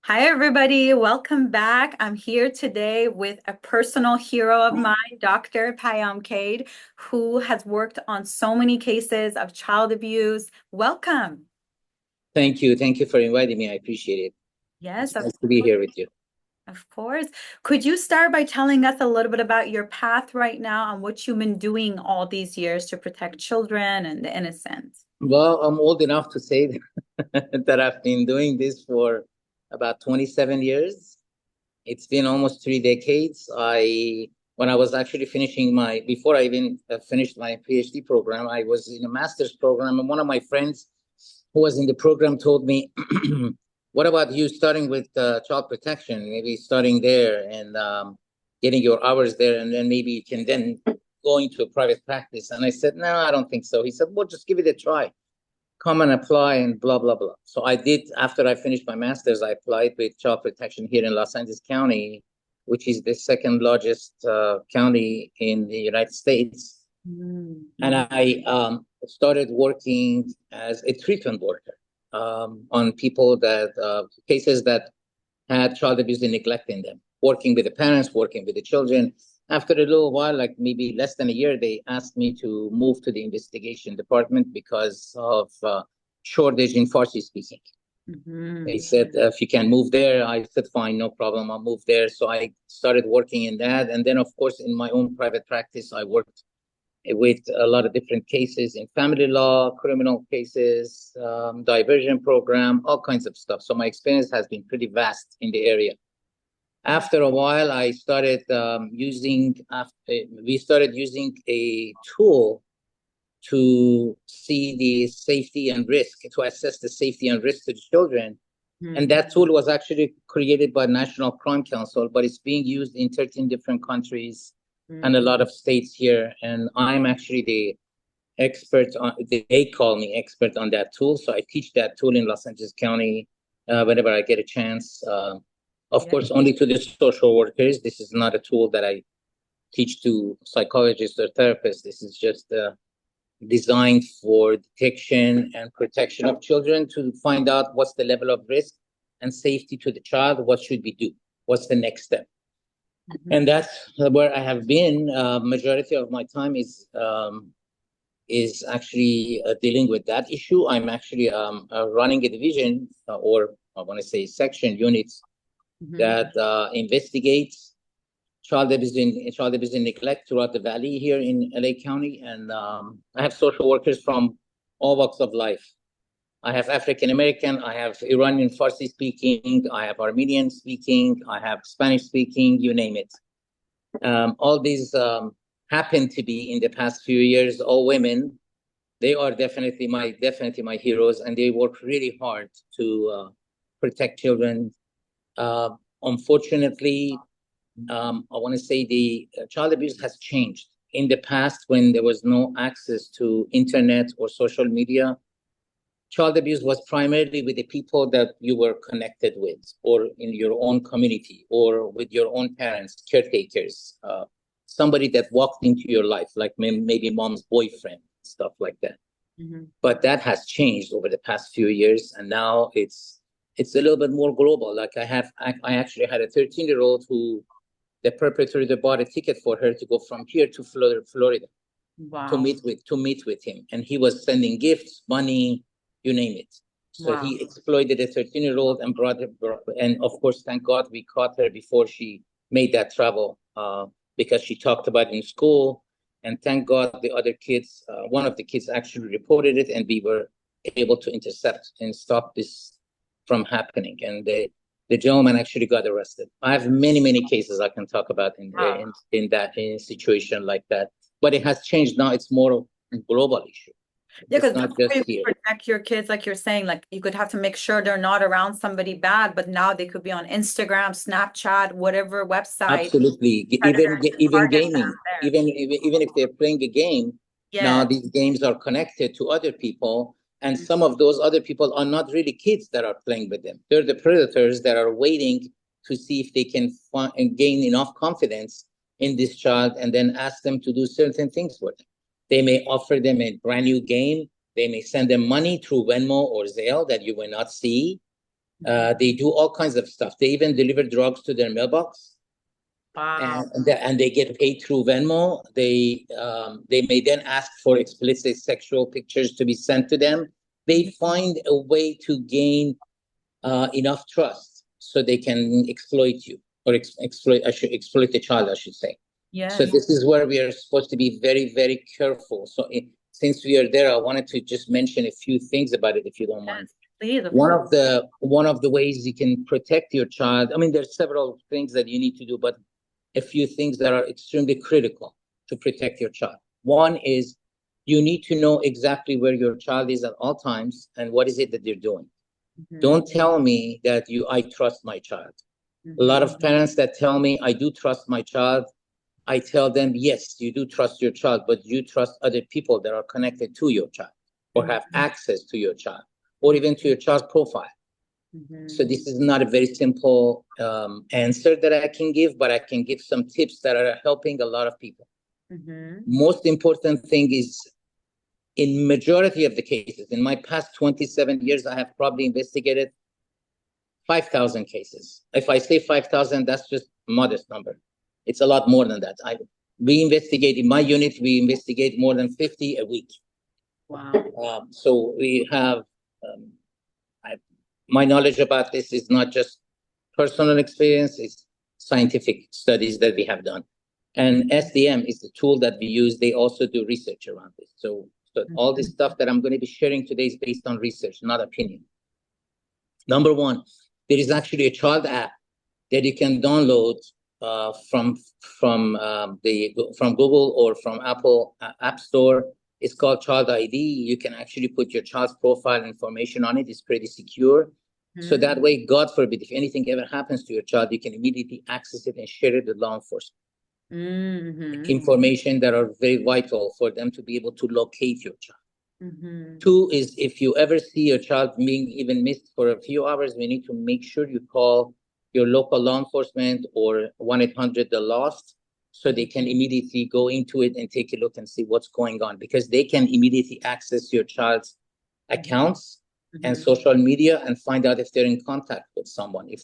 Hi, everybody. Welcome back. I'm here today with a personal hero of mine, Dr. Payam Kade, who has worked on so many cases of child abuse. Welcome. Thank you. Thank you for inviting me. I appreciate it. Yes, It's nice to be here with you. of course. Could you start by telling us a little bit about your path right now and what you've been doing all these years to protect children and the innocent? Well, I'm old enough to say that I've been doing this for about 27 years. It's been almost 3 decades. When I was actually before I even finished my PhD program, I was in a master's program, and one of my friends who was in the program told me, "What about you starting with child protection? Maybe starting there and getting your hours there, and then maybe you can then go into a private practice." And I said, "No, I don't think so." He said, "Well, just give it a try. Come and apply and blah, blah, blah." So I did. After I finished my master's, I applied with child protection here in Los Angeles County, which is the second largest county in the United States. And I started working as a treatment worker on people cases that had child abuse and neglect in them, working with the parents, working with the children. After a little while, like maybe less than a year, they asked me to move to the investigation department because of shortage in Farsi speaking. They said, if you can move there, I said, fine, no problem, I'll move there. So I started working in that. And then, of course, in my own private practice, I worked with a lot of different cases in family law, criminal cases, diversion program, all kinds of stuff. So my experience has been pretty vast in the area. After a while, we started using a tool to see the safety and risk, to assess the safety and risk to the children. And that tool was actually created by National Crime Council, but it's being used in 13 different countries and a lot of states here. And I'm actually they call me expert on that tool. So I teach that tool in Los Angeles County whenever I get a chance. Of course, only to the social workers. This is not a tool that I teach to psychologists or therapists. This is just designed for detection and protection of children to find out what's the level of risk and safety to the child. What should we do? What's the next step? And that's where I have been. Majority of my time is actually dealing with that issue. I'm actually running a division, or I want to say section units that investigates child abuse and neglect throughout the valley here in LA County. And I have social workers from all walks of life. I have African American, I have Iranian Farsi speaking, I have Armenian speaking, I have Spanish speaking, you name it. All these happen to be in the past few years all women. They are definitely my heroes, and they work really hard to protect children. Unfortunately, I want to say the child abuse has changed. In the past, when there was no access to internet or social media, child abuse was primarily with the people that you were connected with, or in your own community, or with your own parents, caretakers, somebody that walked into your life, like maybe mom's boyfriend, stuff like that. But that has changed over the past few years, and now it's a little bit more global. Like I actually had a 13-year-old who the perpetrator bought a ticket for her to go from here to Florida to meet with him, and he was sending gifts, money, you name it. So he exploited a 13-year-old and brought her, and of course, thank God we caught her before she made that travel, because she talked about it in school. And thank God the other kids, one of the kids actually reported it, and we were able to intercept and stop this from happening. And the gentleman actually got arrested. I have many cases I can talk about in a situation like that. But it has changed now. It's more a global issue. Yeah, because not before just you here. protect your kids, like you're saying, like you could have to make sure they're not around somebody bad, but now they could be on Instagram, Snapchat, whatever website. Absolutely. Even gaming, even if they're playing a game, now Yeah. these games are connected to other people, and some of those other people are not really kids that are playing with them. They're the predators that are waiting to see if they can gain enough confidence in this child and then ask them to do certain things for them. They may offer them a brand new game. They may send them money through Venmo or Zelle that you will not see. They do all kinds of stuff. They even deliver drugs to their mailbox. Wow. And they get paid through Venmo. They may then ask for explicit sexual pictures to be sent to them. They find a way to gain enough trust so they can exploit you or exploit the child, I should say. Yes. So this is where we are supposed to be very, very careful. So since we are there, I wanted to just mention a few things about it, if you don't mind. Please, One of the ways you can protect your child, I mean, there's several things that you need to do, but a few things that are extremely critical to protect your child. One is you need to know exactly where your child is at all times and what is it that they're doing. Don't tell me that I trust my child. A lot of parents that tell me I do trust my child, I tell them, yes, you do trust your child, but you trust other people that are connected to your child or have access to your child or even to your child's profile. So this is not a very simple answer that I can give, but I can give some tips that are helping a lot of people. Most important thing is, in majority of the cases, in my past 27 years, I have probably investigated 5,000 cases. If I say 5,000, that's just a modest number. It's a lot more than that. We investigate, in my unit, we investigate more than 50 a week. Wow. So we have, my knowledge about this is not just personal experience, it's scientific studies that we have done. And SDM is the tool that we use. They also do research around this. So all this stuff that I'm going to be sharing today is based on research, not opinion. Number one, there is actually a child app that you can download from Google or from Apple App Store. It's called Child ID. You can actually put your child's profile information on it. It's pretty secure. So that way, God forbid, if anything ever happens to your child, you can immediately access it and share it with law enforcement. Information that are very vital for them to be able to locate your child. Two is, if you ever see your child being even missed for a few hours, we need to make sure you call your local law enforcement or 1-800-THE-LOST so they can immediately go into it and take a look and see what's going on, because they can immediately access your child's accounts and social media and find out if they're in contact with someone, if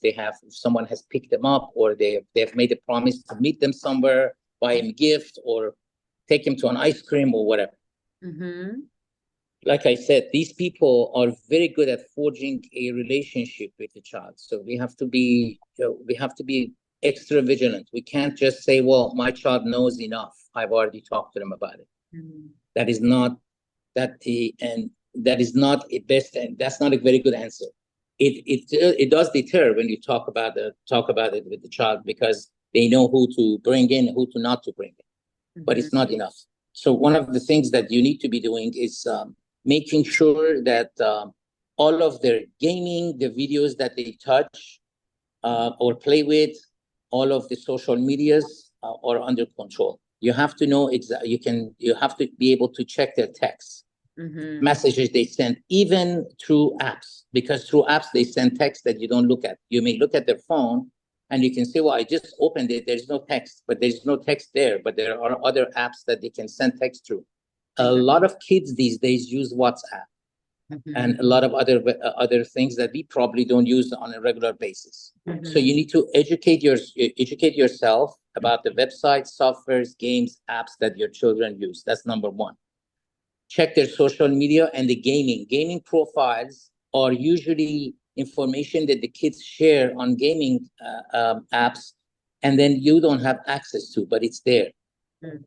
someone has picked them up, or they've made a promise to meet them somewhere, buy them a gift, or take them to an ice cream or whatever. Like I said, these people are very good at forging a relationship with the child. So we have to be extra vigilant. We can't just say, well, my child knows enough, I've already talked to them about it. That is not a best, and that's not a very good answer. It does deter when you talk about it with the child, because they know who to bring in, who to not to bring in, but it's not enough. So one of the things that you need to be doing is making sure that all of their gaming, the videos that they touch or play with, all of the social medias are under control. You have to know you have to be able to check their texts, messages they send, even through apps, because through apps they send text that you don't look at. You may look at their phone and you can say, well, I just opened it, there's no text, but there's no text there, but there are other apps that they can send text through. A lot of kids these days use WhatsApp and a lot of other things that we probably don't use on a regular basis. So you need to educate yourself about the websites, softwares, games, apps that your children use. That's number one. Check their social media and the gaming. Gaming profiles are usually information that the kids share on gaming apps, and then you don't have access to, but it's there.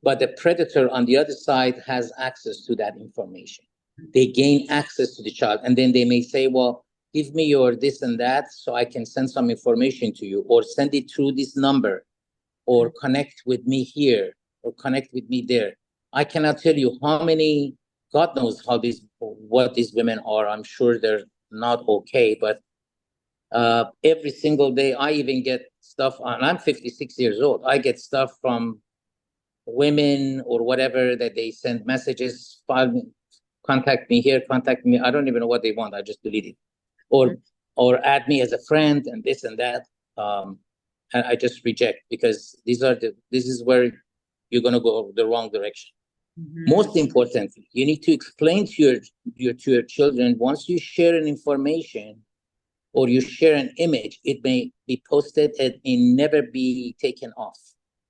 But the predator on the other side has access to that information. They gain access to the child, and then they may say, well, give me your this and that so I can send some information to you, or send it through this number, or connect with me here, or connect with me there. I cannot tell you how many, God knows what these women are. I'm sure they're not okay, but every single day I even get stuff and I'm 56 years old. I get stuff from women or whatever that they send messages, contact me here, contact me. I don't even know what they want. I just delete it, or add me as a friend and this and that. And I just reject, because this is where you're going to go the wrong direction. Most importantly, you need to explain to your children, once you share an information or you share an image, it may be posted and it never be taken off,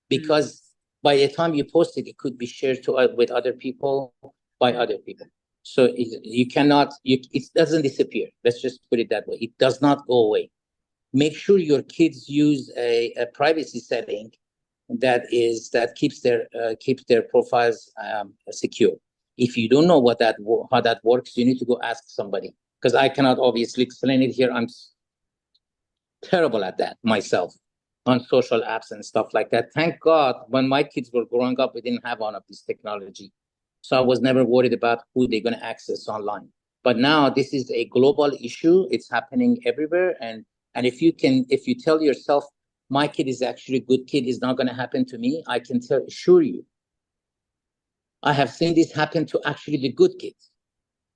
because by the time you post it, it could be shared with other people, by other people. So you cannot, it doesn't disappear. Let's just put it that way. It does not go away. Make sure your kids use a privacy setting that keeps their profiles secure. If you don't know how that works, you need to go ask somebody, because I cannot obviously explain it here. I'm terrible at that myself, on social apps and stuff like that. Thank God, when my kids were growing up, we didn't have all of this technology, so I was never worried about who they're going to access online. But now this is a global issue. It's happening everywhere, and if you tell yourself, my kid is actually a good kid, it's not going to happen to me, I can assure you, I have seen this happen to actually the good kids,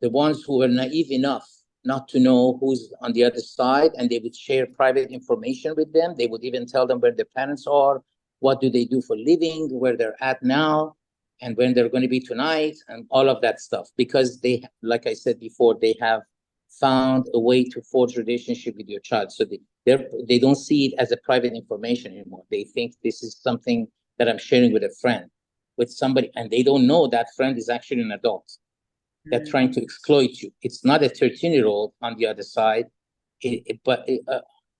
the ones who were naive enough not to know who's on the other side, and they would share private information with them. They would even tell them where their parents are, what do they do for living, where they're at now, and when they're going to be tonight, and all of that stuff, because they, like I said before, they have found a way to forge relationship with your child. So they don't see it as a private information anymore. They think this is something that I'm sharing with a friend, with somebody, and they don't know that friend is actually an adult that's trying to exploit you. It's not a 13-year-old on the other side. But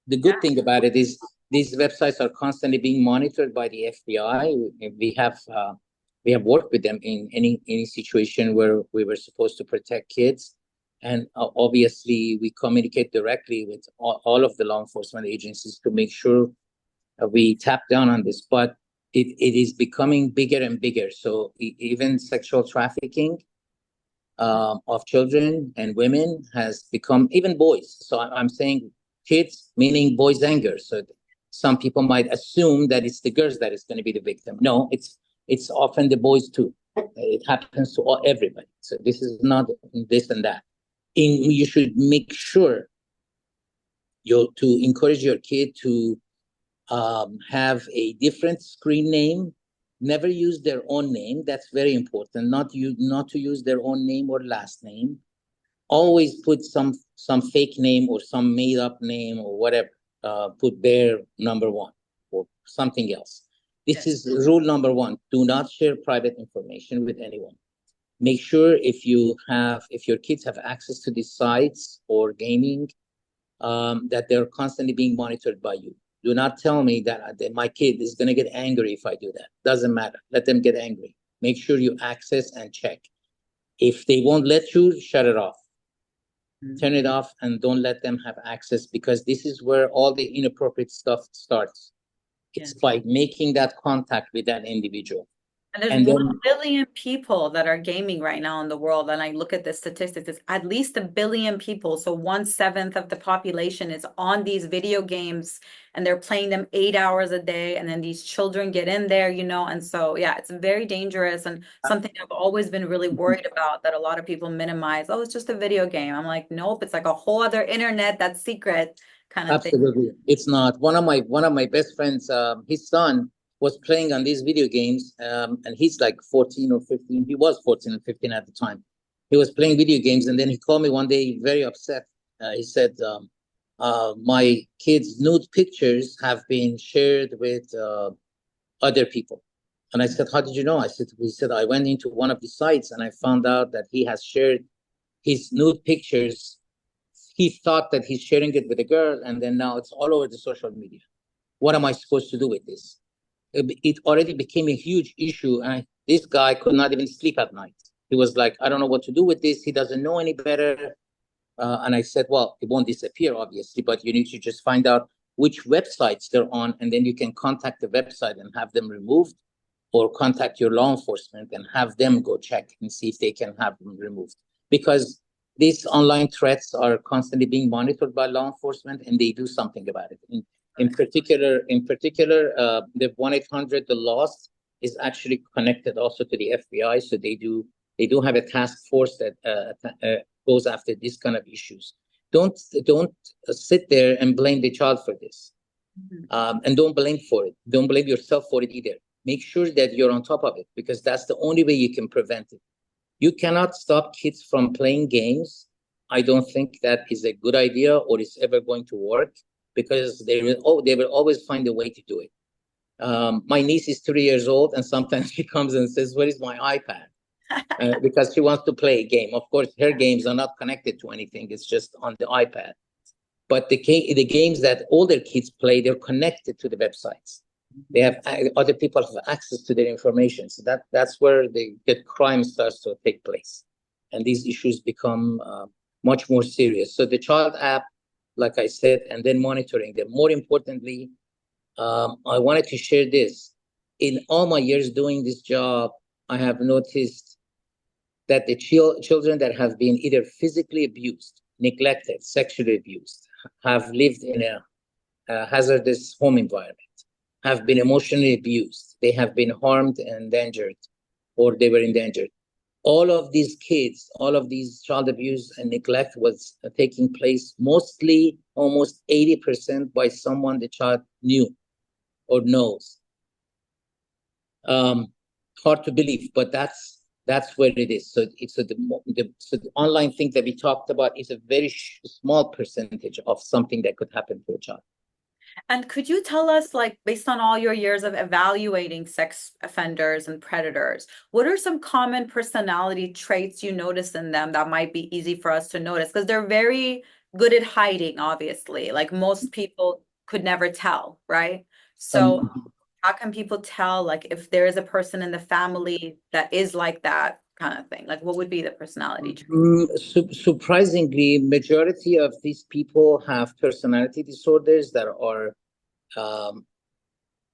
the good thing about it is these websites are constantly being monitored by the FBI. We have worked with them in any situation where we were supposed to protect kids. And obviously, we communicate directly with all of the law enforcement agencies to make sure we tap down on this. But it is becoming bigger and bigger. So even sexual trafficking of children and women has become, even boys. So I'm saying kids, meaning boys and girls. So some people might assume that it's the girls that is going to be the victim. No, it's often the boys too. It happens to everybody. So this is not this and that. You should make sure to encourage your kid to have a different screen name. Never use their own name. That's very important. Not to use their own name or last name. Always put some fake name or some made up name or whatever. Put their number one or something else. This is rule number one. Do not share private information with anyone. Make sure if your kids have access to these sites or gaming, that they're constantly being monitored by you. Do not tell me that my kid is going to get angry if I do that. Doesn't matter. Let them get angry. Make sure you access and check. If they won't let you, shut it off. Turn it off and don't let them have access, because this is where all the inappropriate stuff starts. It's by making that contact with that individual. And there's 1 billion people that are gaming right now in the world. And I look at the statistics, it's at least 1 billion people. So 1/7 of the population is on these video games, and they're playing them 8 hours a day. And then these children get in there, and so, yeah, it's very dangerous, and something I've always been really worried about, that a lot of people minimize. Oh, it's just a video game. I'm like, nope, it's like a whole other internet that's secret kind of thing. Absolutely. It's not. One of my best friends, his son was playing on these video games, and he's like 14 or 15. He was 14 or 15 at the time. He was playing video games, and then he called me one day very upset. He said, my kids' nude pictures have been shared with other people. And I said, how did you know? He said, I went into one of the sites and I found out that he has shared his nude pictures. He thought that he's sharing it with a girl, and then now it's all over the social media. What am I supposed to do with this? It already became a huge issue, and this guy could not even sleep at night. He was like, I don't know what to do with this. He doesn't know any better. And I said, well, it won't disappear, obviously, but you need to just find out which websites they're on, and then you can contact the website and have them removed, or contact your law enforcement and have them go check and see if they can have them removed. Because these online threats are constantly being monitored by law enforcement, and they do something about it. In particular, the 1-800, the Lost, is actually connected also to the FBI. So they do have a task force that goes after these kind of issues. Don't sit there and blame the child for this, and don't blame for it. Don't blame yourself for it either. Make sure that you're on top of it, because that's the only way you can prevent it. You cannot stop kids from playing games I don't think that is a good idea or is ever going to work, because they will always find a way to do it. My niece is 3 years old, and sometimes she comes and says, "Where is my iPad?" Because she wants to play a game. Of course, her games are not connected to anything; it's just on the iPad. But the games that older kids play, they're connected to the websites. They have other people have access to their information, so that's where the crime starts to take place, and these issues become much more serious. So the child app, like I said, and then monitoring them. More importantly, I wanted to share this. In all my years doing this job, I have noticed that the children that have been either physically abused, neglected, sexually abused, have lived in a hazardous home environment, have been emotionally abused, they have been harmed and endangered, or they were endangered. All of these kids, all of these child abuse and neglect was taking place mostly, almost 80%, by someone the child knew or knows. Hard to believe, but that's where it is. So the online thing that we talked about is a very small percentage of something that could happen to a child. And could you tell us, like, based on all your years of evaluating sex offenders and predators, what are some common personality traits you notice in them that might be easy for us to notice? Because they're very good at hiding, obviously. Like most people could never tell, right? So how can people tell, like, if there is a person in the family that is like that kind of thing? Like, what would be the personality trait? Surprisingly, majority of these people have personality disorders that are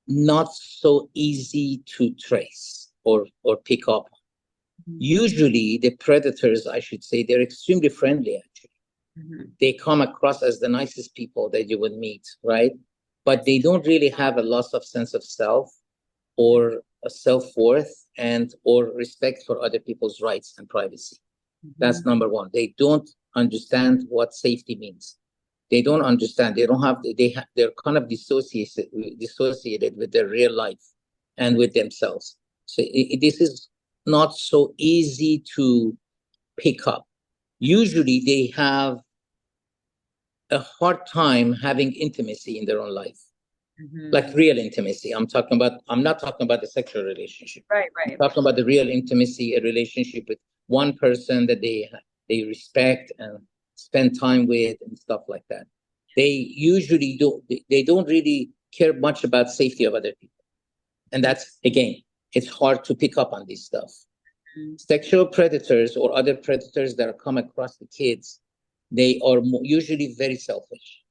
not so easy to trace or pick up. Usually, the predators, I should say, they're extremely friendly, actually. They come across as the nicest people that you would meet, right? But they don't really have a loss of sense of self or a self-worth and or respect for other people's rights and privacy. That's number one. They don't understand what safety means. They don't understand. They don't have. They're kind of dissociated with their real life and with themselves. So this is not so easy to pick up. Usually, they have a hard time having intimacy in their own life, like real intimacy. I'm not talking about the sexual relationship. Right. I'm talking about the real intimacy, a relationship with one person that they respect and spend time with and stuff like that. They usually don't really care much about safety of other people. And that's, again, it's hard to pick up on this stuff. Sexual predators or other predators that come across the kids, they are usually very selfish.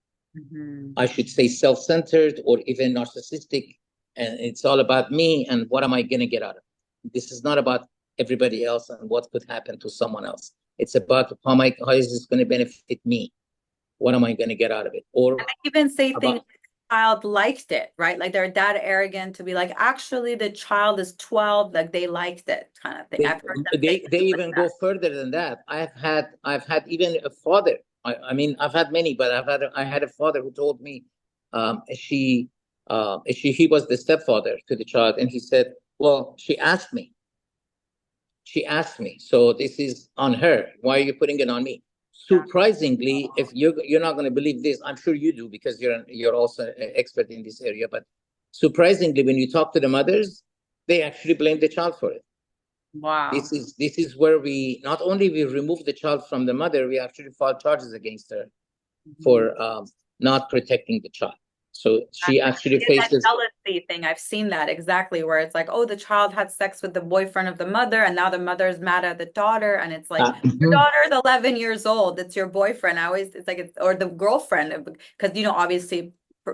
I should say self-centered or even narcissistic. And it's all about me and what am I going to get out of it? This is not about everybody else and what could happen to someone else. It's about how is this going to benefit me? What am I going to get out of it? Or and they even say things like the child liked it, right? Like they're that arrogant to be like, actually, the child is 12, like they liked it, kind of thing. I've heard them say they even go further than that. I've had even a father. I mean, I've had many, but I had a father who told me he was the stepfather to the child, and he said, "Well, she asked me. So this is on her. Why are you putting it on me?" Surprisingly, if you're not going to believe this, I'm sure you do because you're also an expert in this area. But surprisingly, when you talk to the mothers, they actually blame the child for it. Wow. This is where we not only we remove the child from the mother, we actually file charges against her for not protecting the child. So she actually faces that jealousy thing. I've seen that exactly, where it's like, oh, the child had sex with the boyfriend of the mother, and now the mother's mad at the daughter, and it's like your daughter's 11 years old. It's your boyfriend. It's like or the girlfriend, because obviously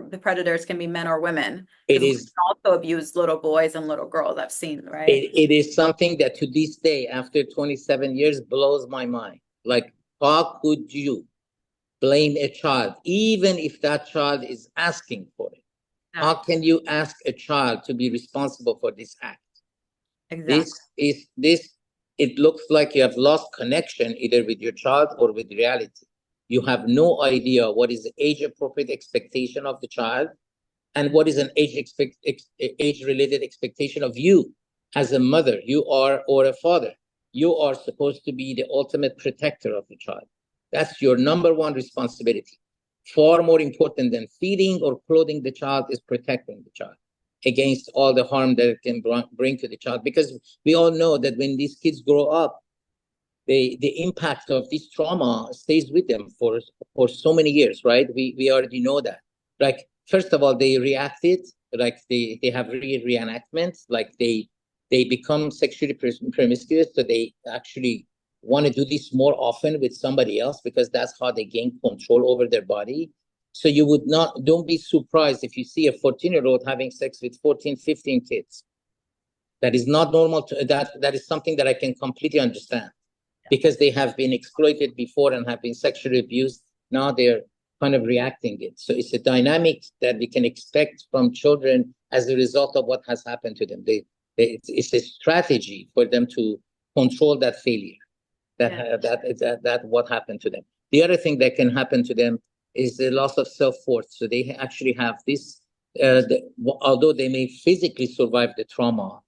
the predators can be men or women. It is also abuse little boys and little girls. I've seen, right? It is something that to this day, after 27 years, blows my mind. Like, how could you blame a child, even if that child is asking for it? Yeah. How can you ask a child to be responsible for this act? Exactly. It looks like you have lost connection either with your child or with reality. You have no idea what is the age-appropriate expectation of the child and what is an age-related expectation of you as a mother, or a father. You are supposed to be the ultimate protector of the child. That's your number one responsibility. Far more important than feeding or clothing the child is protecting the child against all the harm that it can bring to the child. Because we all know that when these kids grow up, the impact of this trauma stays with them for so many years, right? We already know that. Like, first of all, they reacted, like they have reenactments, like they become sexually promiscuous, so they actually want to do this more often with somebody else because that's how they gain control over their body. So you would not, don't be surprised if you see a 14-year-old having sex with 14, 15 kids. That is not normal. That is something that I can completely understand because they have been exploited before and have been sexually abused. Now they're kind of reacting it. So it's a dynamic that we can expect from children as a result of what has happened to them. It's a strategy for them to control that failure, that what happened to them. The other thing that can happen to them is the loss of self-worth. So they actually have this, although they may physically survive the trauma,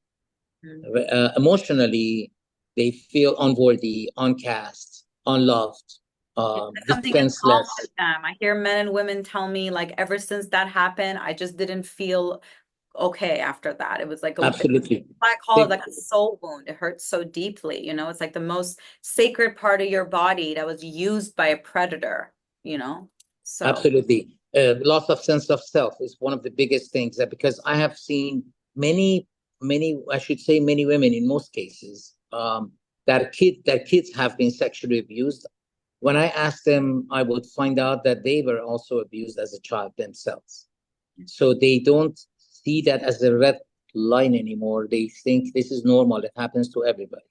emotionally, they feel unworthy, uncast, unloved, Something is wrong with them. I hear men and women tell me, like, ever since that happened, I just didn't feel okay after that. It was like absolutely. I call it like a soul wound. It hurts so deeply, you know. It's like the most sacred part of your body that was used by a predator, you know. So absolutely, loss of sense of self is one of the biggest things. That because I have seen many, I should say, many women in most cases, that kids have been sexually abused. When I asked them, I would find out that they were also abused as a child themselves. So they don't see that as a red line anymore. They think this is normal. It happens to everybody,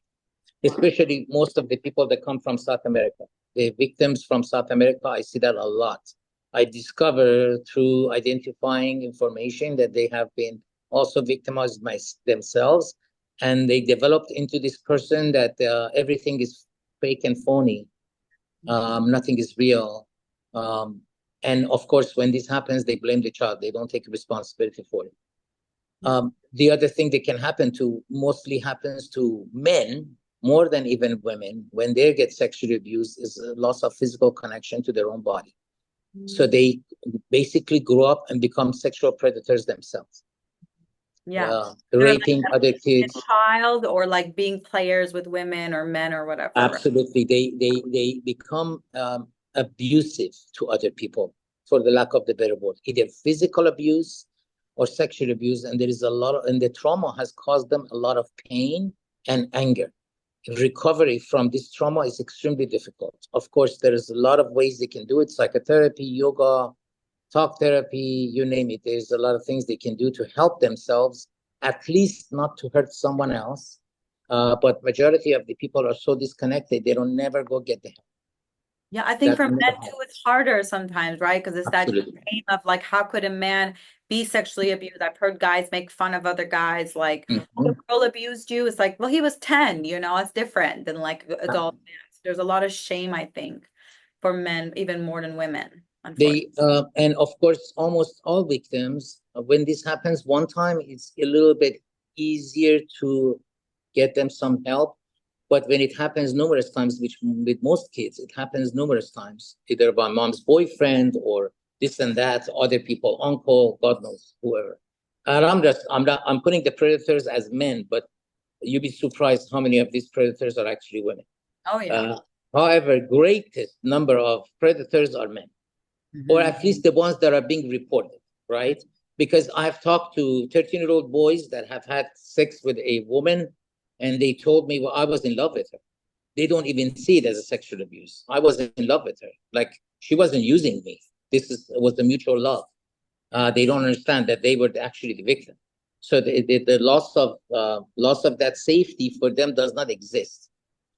especially most of the people that come from South America. The victims from South America, I see that a lot. I discover through identifying information that they have been also victimized themselves, and they developed into this person that everything is fake and phony. Nothing is real. And of course, when this happens, they blame the child. They don't take responsibility for it. The other thing that can happen to, mostly happens to men more than even women, when they get sexually abused, is a loss of physical connection to their own body. So they basically grow up and become sexual predators themselves. Raping like other kids. Child, or like being players with women or men or whatever. Absolutely. They become abusive to other people, for the lack of the better word, either physical abuse or sexual abuse. And there is a lot of, and the trauma has caused them a lot of pain and anger. Recovery from this trauma is extremely difficult. Of course, there is a lot of ways they can do it: psychotherapy, yoga, talk therapy, you name it. There's a lot of things they can do to help themselves, at least not to hurt someone else. But majority of the people are so disconnected, they don't never go get the help. Yeah, I think for men too, it's harder sometimes, right? Because it's that pain of like, how could a man be sexually abused? I've heard guys make fun of other guys, like, oh, the girl abused you. It's like, well, he was 10, you know, it's different than like adult men. There's a lot of shame, I think, for men, even more than women. And of course, almost all victims, when this happens one time, it's a little bit easier to get them some help. But when it happens numerous times, which with most kids, it happens numerous times, either by mom's boyfriend or this and that, other people, uncle, God knows, whoever. And I'm putting the predators as men, but you'd be surprised how many of these predators are actually women. Oh, yeah. However, greatest number of predators are men, or at least the ones that are being reported, right? Because I've talked to 13-year-old boys that have had sex with a woman, and they told me, well, I was in love with her. They don't even see it as a sexual abuse. I was in love with her. Like, she wasn't using me. Was the mutual love. They don't understand that they were actually the victim. So the loss of that safety for them does not exist.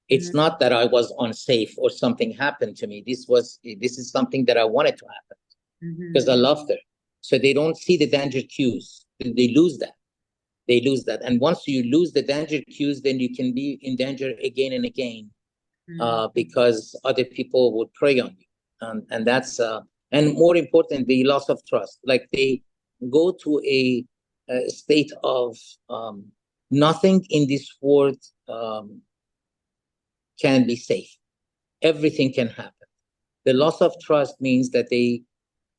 It's not that I was unsafe or something happened to me. This is something that I wanted to happen because I loved her. So they don't see the danger cues. They lose that. They lose that. And once you lose the danger cues, then you can be in danger again and again, because other people would prey on you. And that's, and more important, the loss of trust. Like, they go to a state of nothing in this world can be safe. Everything can happen. The loss of trust means that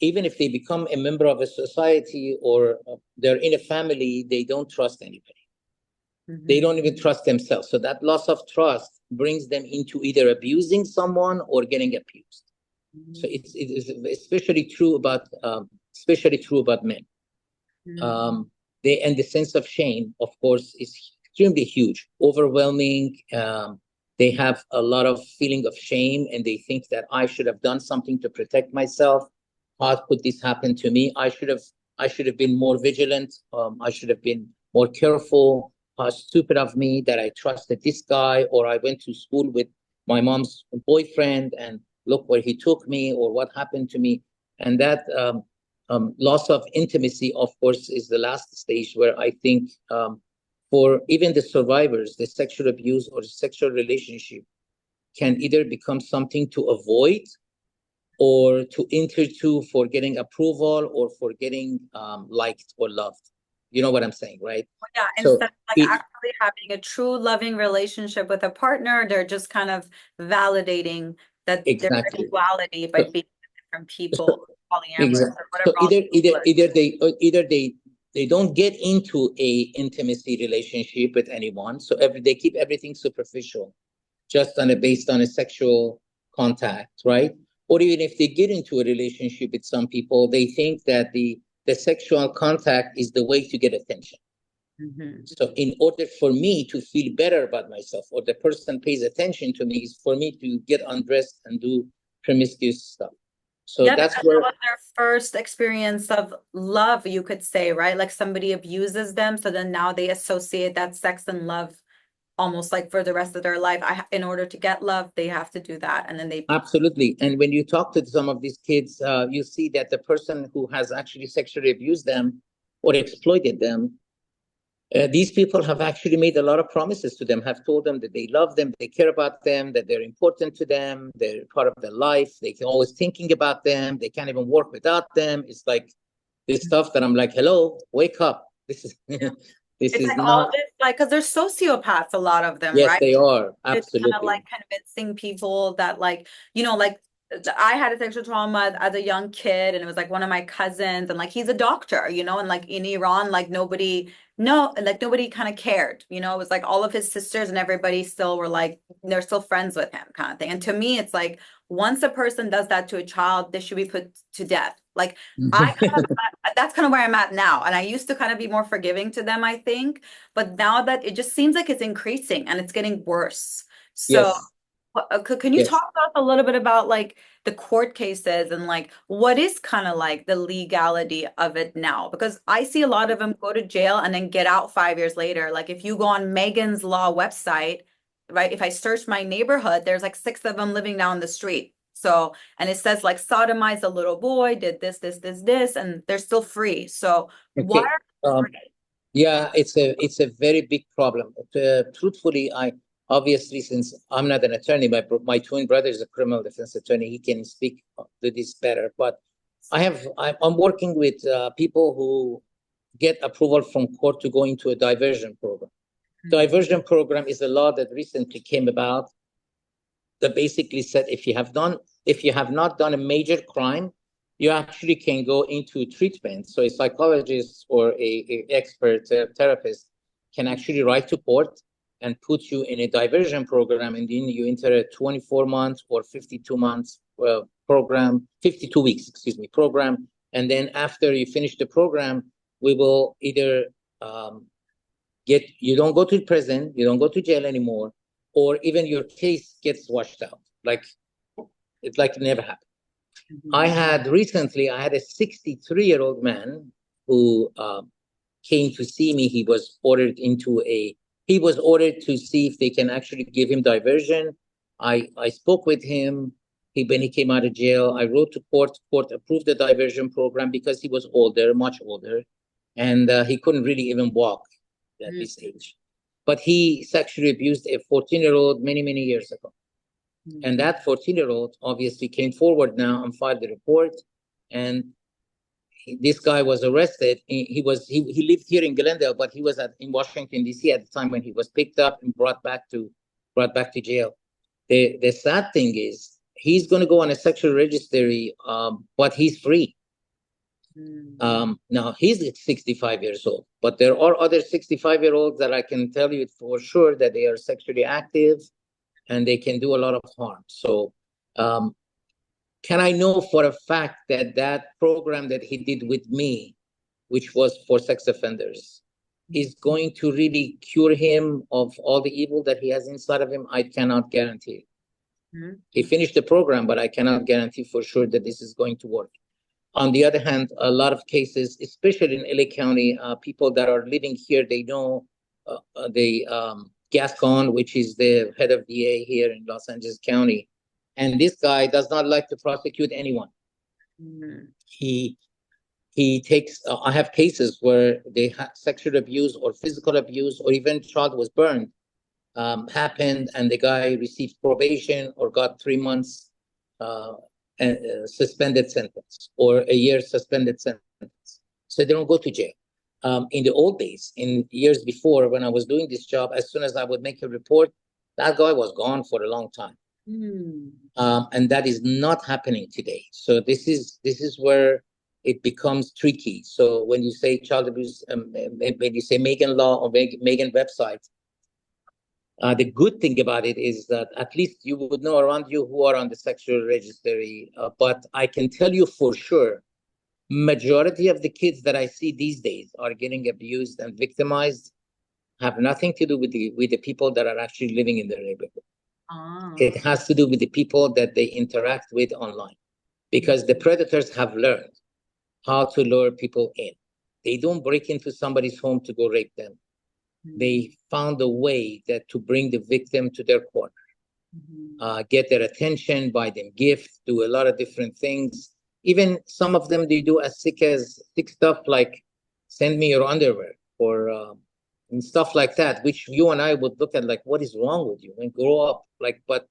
even if they become a member of a society or they're in a family, they don't trust anybody. They don't even trust themselves. So that loss of trust brings them into either abusing someone or getting abused. So it is especially true about men. And the sense of shame, of course, is extremely huge, overwhelming. They have a lot of feeling of shame, and they think that I should have done something to protect myself. How could this happen to me? I should have been more vigilant. I should have been more careful. How stupid of me that I trusted this guy, or I went to school with my mom's boyfriend, and look where he took me, or what happened to me. And that loss of intimacy, of course, is the last stage where I think for even the survivors, the sexual abuse or the sexual relationship can either become something to avoid or to enter to for getting approval or for getting liked or loved. You know what I'm saying, right? Yeah, So instead of like actually having a true loving relationship with a partner, they're just kind of validating that their exactly. sexuality by being different people, polyamorous Exactly. or whatever. So either they don't get into a intimacy relationship with anyone. So they keep everything superficial, just based on a sexual contact, right? Or even if they get into a relationship with some people, they think that the sexual contact is the way to get attention. So in order for me to feel better about myself, or the person pays attention to me, is for me to get undressed and do promiscuous stuff. So Yeah, that's because where that was their first experience of love, you could say, right? Like somebody abuses them, so then now they associate that sex and love almost like for the rest of their life. In order to get love, they have to do that, and then they. absolutely. And when you talk to some of these kids, you see that the person who has actually sexually abused them or exploited them, these people have actually made a lot of promises to them, have told them that they love them, they care about them, that they're important to them, they're part of their life, they're always thinking about them, they can't even work without them. It's like this stuff that I'm like, hello, wake up. This is this It's is like all not. this, like, because there's sociopaths, a lot of them, Yes, right? they are. It's kind of Absolutely. like convincing people that, like, like I had a sexual trauma as a young kid, and it was like one of my cousins, and like he's a doctor, and like in Iran, like nobody kind of cared, it was like all of his sisters and everybody still were like, they're still friends with him kind of thing. And to me, it's like, once a person does that to a child, they should be put to death. Like that's kind of where I'm at now. And I used to kind of be more forgiving to them, I think. But now that it just seems like it's increasing and it's getting worse. So Yes, can you yes. talk to us a little bit about like the court cases and like what is kind of like the legality of it now? Because I see a lot of them go to jail and then get out 5 years later. Like if you go on Megan's Law website, right? If I search my neighborhood, there's like 6 of them living down the street. So, and it says like sodomized a little boy, did this, and they're still free. So why Okay. are they Um, free? yeah, it's a very big problem. Truthfully, I obviously, since I'm not an attorney, my twin brother is a criminal defense attorney. He can speak to this better. But I'm working with people who get approval from court to go into a diversion program. Diversion program is a law that recently came about that basically said if you have not done a major crime, you actually can go into treatment. So a psychologist or a expert therapist can actually write to court and put you in a diversion program, and then you enter a 24 months or 52 months program, 52 weeks, excuse me, program. And then after you finish the program, we will either you don't go to prison, you don't go to jail anymore, or even your case gets washed out. Like it's like it never happened. I had a 63-year-old man who came to see me. He was ordered to see if they can actually give him diversion. I spoke with him. When he came out of jail, I wrote to court. Court approved the diversion program because he was older, much older, and he couldn't really even walk at this age. But he sexually abused a 14-year-old many, many years ago. And that 14-year-old obviously came forward now and filed the report. And this guy was arrested. He lived here in Glendale, but he was in Washington D.C. at the time when he was picked up and brought back to jail. The sad thing is he's going to go on a sexual registry, but he's free. Now he's 65 years old, but there are other 65-year-olds that I can tell you for sure that they are sexually active and they can do a lot of harm. So can I know for a fact that that program that he did with me, which was for sex offenders, is going to really cure him of all the evil that he has inside of him? I cannot guarantee. He finished the program, but I cannot guarantee for sure that this is going to work. On the other hand, a lot of cases, especially in LA County, people that are living here, they know the Gascon, which is the head of DA here in Los Angeles County. And this guy does not like to prosecute anyone. He takes, I have cases where they had sexual abuse or physical abuse or even child was burned happened, and the guy received probation or got 3 months suspended sentence or a year suspended sentence. So they don't go to jail. In the old days, in years before, when I was doing this job, as soon as I would make a report, that guy was gone for a long time. And that is not happening today. So this is where it becomes tricky. So when you say child abuse, when you say Megan Law or Megan website, the good thing about it is that at least you would know around you who are on the sexual registry. But I can tell you for sure, majority of the kids that I see these days are getting abused and victimized have nothing to do with the people that are actually living in their neighborhood. It has to do with the people that they interact with online, because the predators have learned how to lure people in. They don't break into somebody's home to go rape them. They found a way that to bring the victim to their corner, get their attention, buy them gifts, do a lot of different things. Even some of them, they do as sick stuff like send me your underwear or and stuff like that, which you and I would look at like, what is wrong with you? And grow up, like, but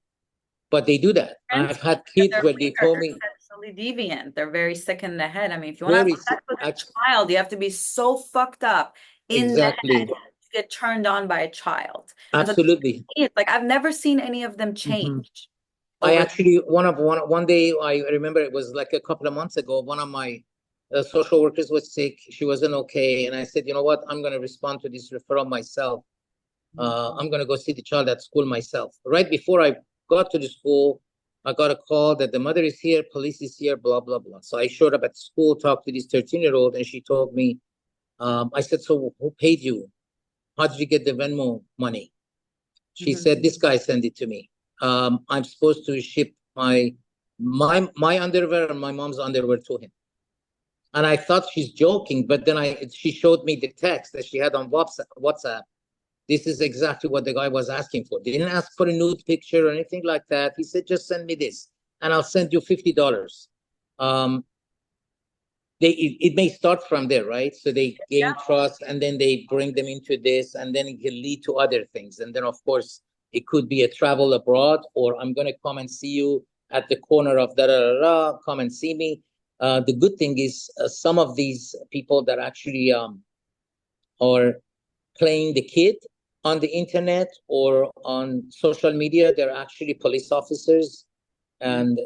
they do that. I've had kids where they told me sexually deviant. They're very sick in the head. I mean, if you want to have sex with a child, you have to be so fucked up in the head to get turned on by a child. Absolutely. So like I've never seen any of them change. I actually one day I remember it was like a couple of months ago. One of my social workers was sick. She wasn't okay, and I said, you know what? I'm going to respond to this referral myself. I'm going to go see the child at school myself. Right before I got to the school, I got a call that the mother is here, police is here, blah blah blah. So I showed up at school, talked to this 13-year-old, and she told me, I said, so who paid you? How did you get the Venmo money? She said, this guy sent it to me. I'm supposed to ship my underwear and my mom's underwear to him. And I thought she's joking, but then she showed me the text that she had on WhatsApp. This is exactly what the guy was asking for. They didn't ask for a nude picture or anything like that. He said, just send me this and I'll send you $50. It may start from there, right? So they gain trust and then they bring them into this, and then it can lead to other things. And then, of course, it could be a travel abroad, or I'm going to come and see you at the corner of da-da-da-da, come and see me. The good thing is some of these people that actually are playing the kid on the internet or on social media, they're actually police officers and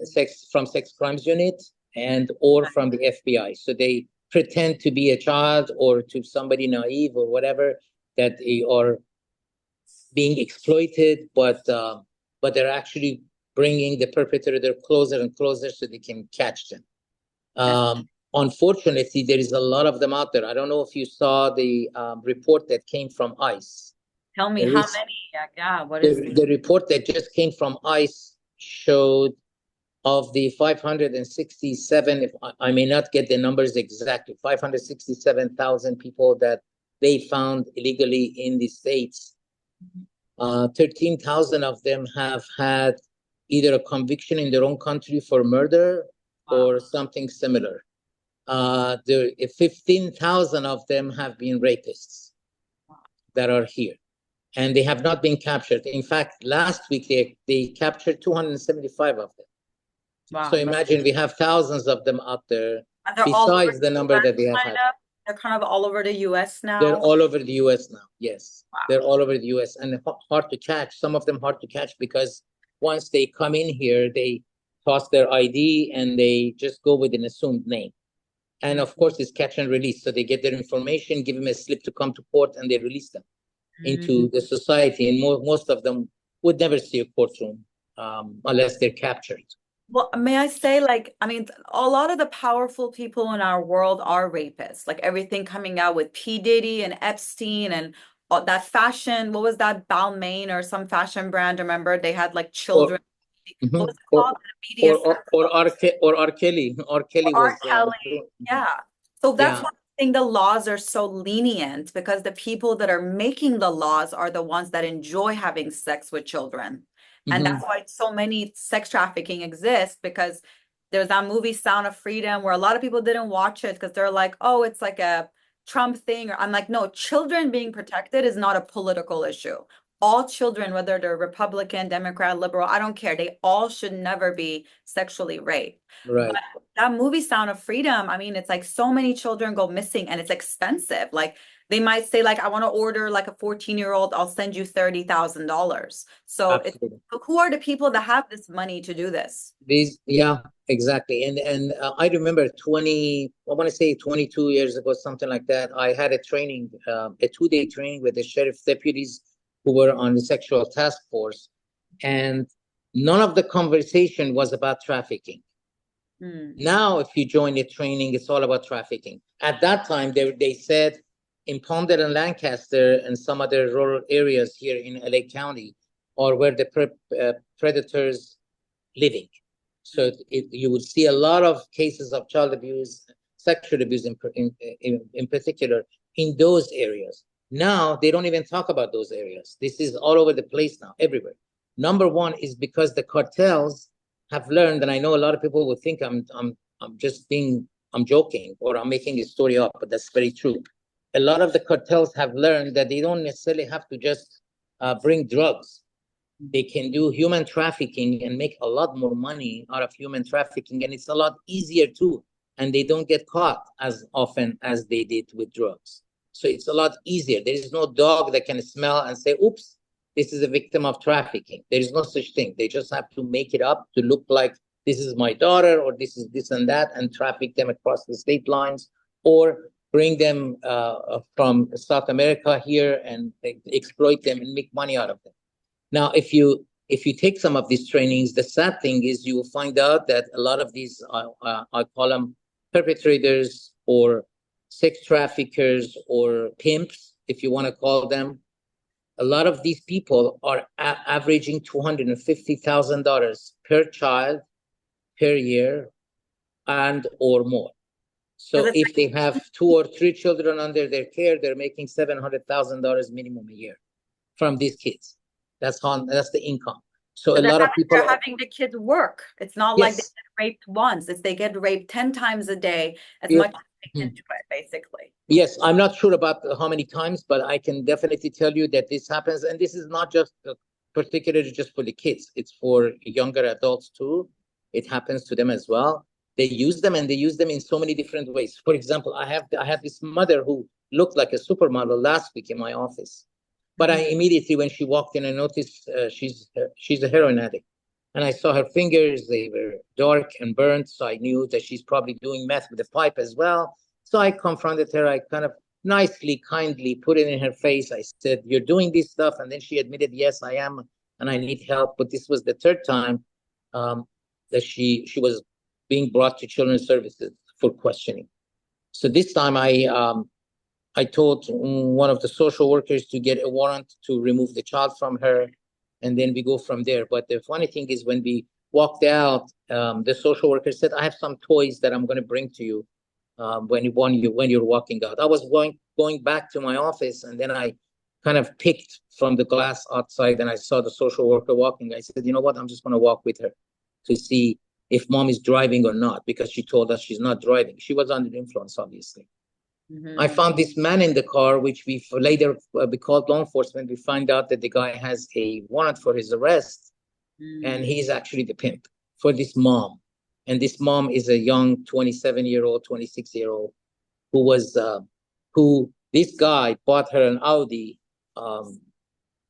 from sex crimes unit and or from the FBI. So they pretend to be a child or to somebody naive or whatever, that they are being exploited, but they're actually bringing the perpetrator closer and closer so they can catch them. Unfortunately, there is a lot of them out there. I don't know if you saw the report that came from ICE. Tell me how many? Yeah, what is the report that just came from ICE showed of the 567, if I may not get the numbers exactly, 567,000 people that they found illegally in the States. 13,000 of them have had either a conviction in their own country for murder or something similar. 15,000 of them have been rapists that are here, and they have not been captured. In fact, last week they captured 275 of them. So imagine we have thousands of them out there, besides the number that they have had. They're kind of all over the U.S. now? They're all over the U.S. now, yes. They're all over the U.S. and hard to catch. Some of them hard to catch because once they come in here, they toss their ID and they just go with an assumed name. And of course, it's catch and release. So they get their information, give them a slip to come to court, and they release them into the society. And most of them would never see a courtroom unless they're captured. Well, may I say, like, I mean, a lot of the powerful people in our world are rapists. Like everything coming out with P. Diddy and Epstein and that fashion, what was that, Balmain or some fashion brand? Remember, they had like Or children. What was it called? The R. Kelly. R. Kelly R. was Kelly. Yeah. So that's yeah. why I think the laws are so lenient because the people that are making the laws are the ones that enjoy having sex with children. And that's why so many sex trafficking exists because there's that movie Sound of Freedom where a lot of people didn't watch it because they're like, oh, it's like a Trump thing. Or I'm like, no, children being protected is not a political issue. All children, whether they're Republican, Democrat, liberal, I don't care. They all should never be sexually raped. Right. But that movie Sound of Freedom, I mean, it's like so many children go missing and it's expensive. Like they might say, like, I want to order like a 14-year-old, I'll send you $30,000. So it's who are the people that have this money to do this? Yeah, exactly. And I remember I want to say 22 years ago, something like that. I had a training, a 2-day training with the sheriff deputies who were on the sexual task force, and none of the conversation was about trafficking. Now, if you join the training, it's all about trafficking. At that time, they said in Palmer and Lancaster and some other rural areas here in LA County are where the predators living. So you would see a lot of cases of child abuse, sexual abuse in particular, in those areas. Now, they don't even talk about those areas. This is all over the place now, everywhere. Number one is because the cartels have learned, and I know a lot of people would think I'm joking or I'm making a story up, but that's very true. A lot of the cartels have learned that they don't necessarily have to just bring drugs. They can do human trafficking and make a lot more money out of human trafficking, and it's a lot easier too. And they don't get caught as often as they did with drugs. So it's a lot easier. There is no dog that can smell and say, oops, this is a victim of trafficking. There is no such thing. They just have to make it up to look like this is my daughter or this is this and that, and traffic them across the state lines, or bring them from South America here and exploit them and make money out of them. Now, if you take some of these trainings, the sad thing is you will find out that a lot of these, I call them perpetrators or sex traffickers or pimps, if you want to call them. A lot of these people are averaging $250,000 per child per year and or more. So if they have 2 or 3 children under their care, they're making $700,000 minimum a year from these kids. That's the income. So a lot of people are having the kids work. It's not like they get raped once. It's they get raped 10 times a day, as much as they can do it, basically. Yes, I'm not sure about how many times, but I can definitely tell you that this happens. And this is not just particularly just for the kids. It's for younger adults too. It happens to them as well. They use them, and they use them in so many different ways. For example, I had this mother who looked like a supermodel last week in my office. But I immediately, when she walked in, I noticed she's a heroin addict. And I saw her fingers, they were dark and burnt. So I knew that she's probably doing meth with a pipe as well. So I confronted her. I kind of nicely, kindly put it in her face. I said, you're doing this stuff. And then she admitted, yes, I am. And I need help. But this was the third time that she was being brought to Children's Services for questioning. So this time I told one of the social workers to get a warrant to remove the child from her, and then we go from there. But the funny thing is, when we walked out, the social worker said, I have some toys that I'm going to bring to you when you're walking out. I was going back to my office, and then I kind of picked from the glass outside, and I saw the social worker walking. I said, you know what, I'm just going to walk with her to see if mom is driving or not, because she told us she's not driving. She was under influence, obviously. I found this man in the car, which we later we called law enforcement. We find out that the guy has a warrant for his arrest, and he's actually the pimp for this mom. And this mom is a young 27-year-old, 26-year-old who this guy bought her an Audi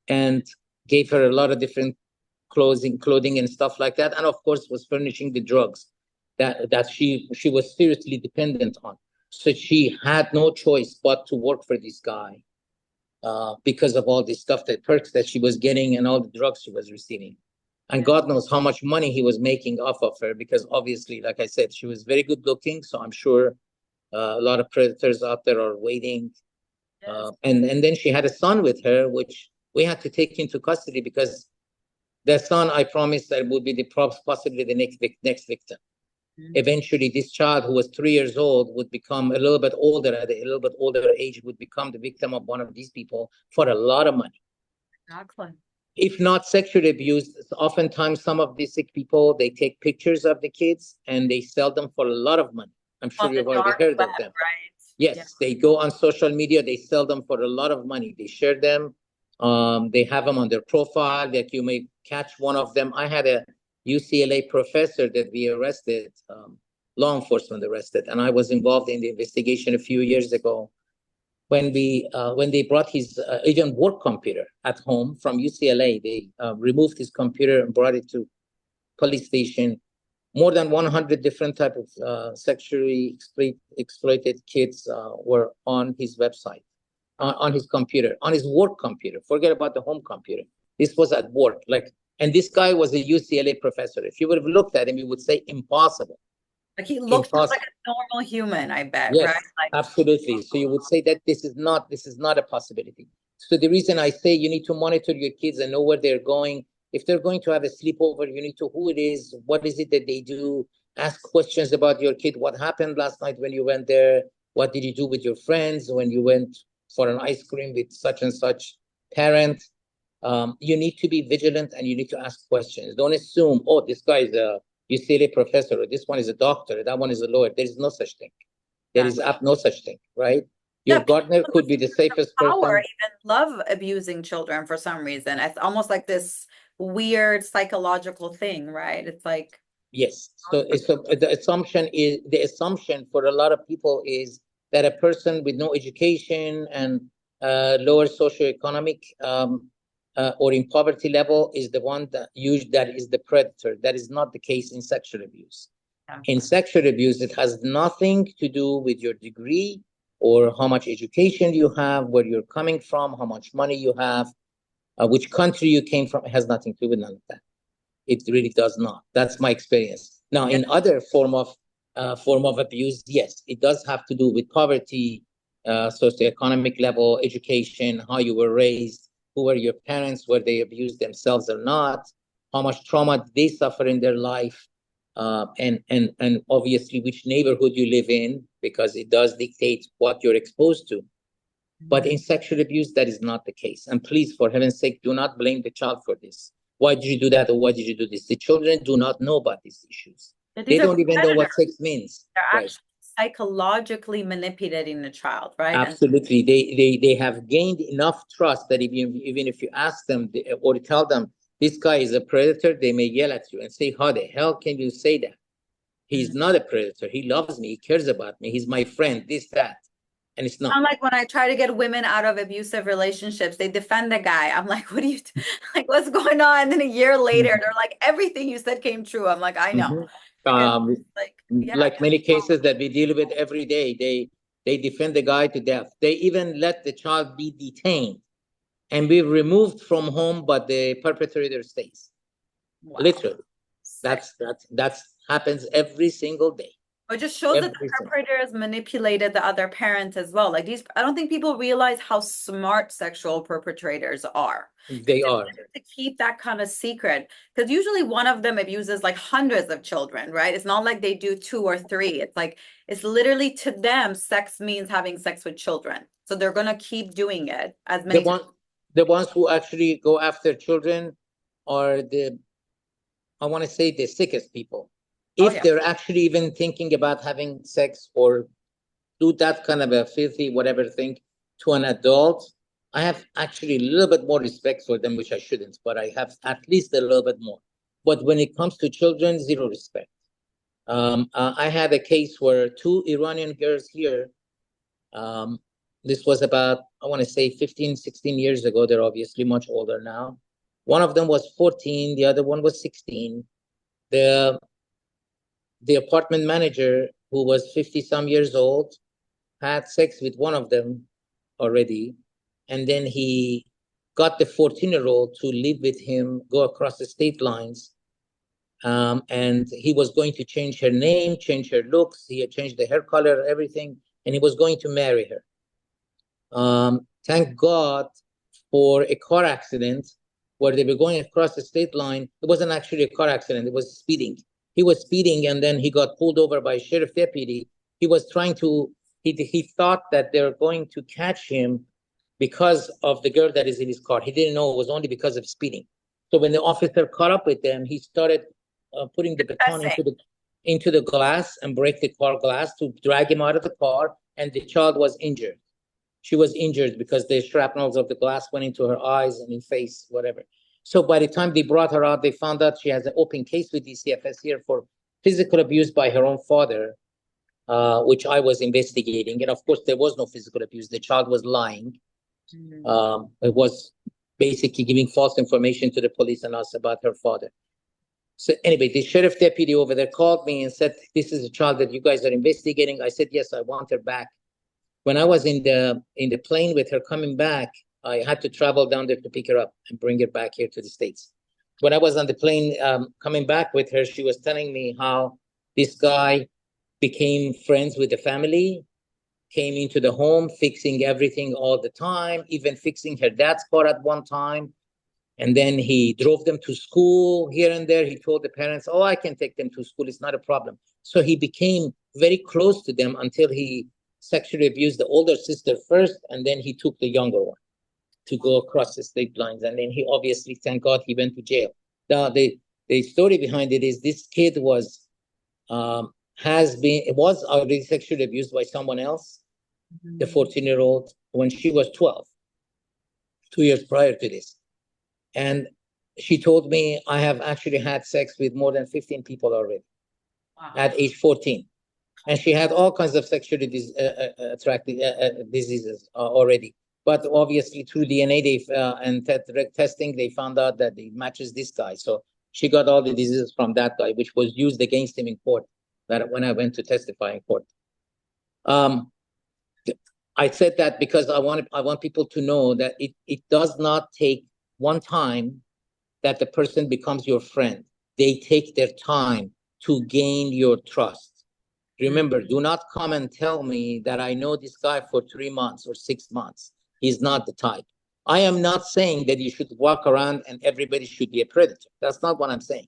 and gave her a lot of different clothing and stuff like that, and of course was furnishing the drugs that she was seriously dependent on. So she had no choice but to work for this guy because of all this stuff, that perks that she was getting and all the drugs she was receiving. And God knows how much money he was making off of her, because obviously, like I said, she was very good looking. So I'm sure a lot of predators out there are waiting. And then she had a son with her, which we had to take into custody, because the son, I promised, that would be possibly the next victim. Eventually, this child, who was 3 years old, would become a little bit older, at a little bit older age, would become the victim of one of these people for a lot of money. Exactly. If not sexually abused, oftentimes some of these sick people, they take pictures of the kids and they sell them for a lot of money. I'm sure you've already heard of them. Right. Yes, they go on social media, they sell them for a lot of money. They share them. They have them on their profile, that you may catch one of them. I had a UCLA professor that we arrested, law enforcement arrested, and I was involved in the investigation a few years ago when they brought his even work computer at home from UCLA. They removed his computer and brought it to police station. More than 100 different type of sexually exploited kids were on his website, on his computer, on his work computer. Forget about the home computer. This was at work. And this guy was a UCLA professor. If you would have looked at him, you would say impossible. Like he looked like a normal human, I bet, yes, right? Absolutely. So you would say that this is not a possibility. So the reason I say you need to monitor your kids and know where they're going. If they're going to have a sleepover, you need to who it is, what is it that they do, ask questions about your kid. What happened last night when you went there? What did you do with your friends when you went for an ice cream with such and such parent? You need to be vigilant and you need to ask questions. Don't assume, oh, this guy is a UCLA professor, or this one is a doctor, that one is a lawyer. There is no such thing. There is no such thing, right? Your gardener could be the safest person. Even love abusing children for some reason. It's almost like this weird psychological thing, right? It's like yes. So the assumption for a lot of people is that a person with no education and lower socioeconomic or in poverty level is the one that is the predator. That is not the case in sexual abuse. In sexual abuse, it has nothing to do with your degree or how much education you have, where you're coming from, how much money you have, which country you came from. It has nothing to do with none of that. It really does not. That's my experience. Now, in other form of abuse, yes, it does have to do with poverty, socioeconomic level, education, how you were raised, who were your parents, whether they abused themselves or not, how much trauma they suffer in their life. And obviously which neighborhood you live in, because it does dictate what you're exposed to. But in sexual abuse, that is not the case. And please, for heaven's sake, do not blame the child for this. Why did you do that, or why did you do this? The children do not know about these issues. They don't even know what sex means. They're actually psychologically manipulating the child, right? Absolutely. They have gained enough trust that even if you ask them or tell them, this guy is a predator, they may yell at you and say, how the hell can you say that? He's not a predator. He loves me. He cares about me. He's my friend, this, that. And it's not. I'm like, when I try to get women out of abusive relationships, they defend the guy. I'm like, what do you, like, what's going on? And then a year later, they're like, everything you said came true. I'm like, I know. Like many cases that we deal with every day, they defend the guy to death. They even let the child be detained and be removed from home, but the perpetrator stays. Wow. Literally. That's happens every single day. It just shows that the perpetrators manipulated the other parents as well. Like I don't think people realize how smart sexual perpetrators are. They are. To keep that kind of secret, because usually one of them abuses like hundreds of children, right? It's not like they do 2 or 3. It's like, it's literally, to them, sex means having sex with children. So they're going to keep doing it as many times. The ones who actually go after children are I want to say, the sickest people. If they're actually even thinking about having sex or do that kind of a filthy whatever thing to an adult, I have actually a little bit more respect for them, which I shouldn't, but I have at least a little bit more. But when it comes to children, zero respect. I had a case where 2 Iranian girls here, this was about, I want to say 15, 16 years ago. They're obviously much older now. One of them was 14, the other one was 16. The apartment manager, who was 50 some years old, had sex with one of them already. And then he got the 14-year-old to live with him, go across the state lines. And he was going to change her name, change her looks. He had changed the hair color, everything. And he was going to marry her. Thank God for a car accident where they were going across the state line. It wasn't actually a car accident. It was speeding. He was speeding, and then he got pulled over by a sheriff deputy. He was trying to, he thought that they were going to catch him because of the girl that is in his car. He didn't know it was only because of speeding. So when the officer caught up with them, he started putting the baton into the glass and break the car glass to drag him out of the car, and the child was injured. She was injured because the shrapnels of the glass went into her eyes and in face, whatever. So by the time they brought her out, they found out she has an open case with DCFS here for physical abuse by her own father, which I was investigating. And of course, there was no physical abuse. The child was lying. It was basically giving false information to the police and us about her father. So anyway, the sheriff deputy over there called me and said, "This is a child that you guys are investigating." I said, "Yes, I want her back." When I was in the plane with her coming back, I had to travel down there to pick her up and bring her back here to the States. When I was on the plane coming back with her, she was telling me how this guy became friends with the family, came into the home, fixing everything all the time, even fixing her dad's car at one time. And then he drove them to school here and there. He told the parents, "Oh, I can take them to school. It's not a problem." So he became very close to them until he sexually abused the older sister first, and then he took the younger one to go across the state lines. And then he obviously, thank God, he went to jail. Now, the story behind it is this kid was already sexually abused by someone else, the 14-year-old, when she was 12, 2 years prior to this. And she told me, "I have actually had sex with more than 15 people already at age 14. And she had all kinds of sexually attractive diseases already. But obviously, through DNA and testing, they found out that it matches this guy. So she got all the diseases from that guy, which was used against him in court. That when I went to testify in court, I said that because I want people to know that it does not take one time that the person becomes your friend. They take their time to gain your trust. Remember, do not come and tell me that I know this guy for 3 months or 6 months. He's not the type. I am not saying that you should walk around and everybody should be a predator. That's not what I'm saying.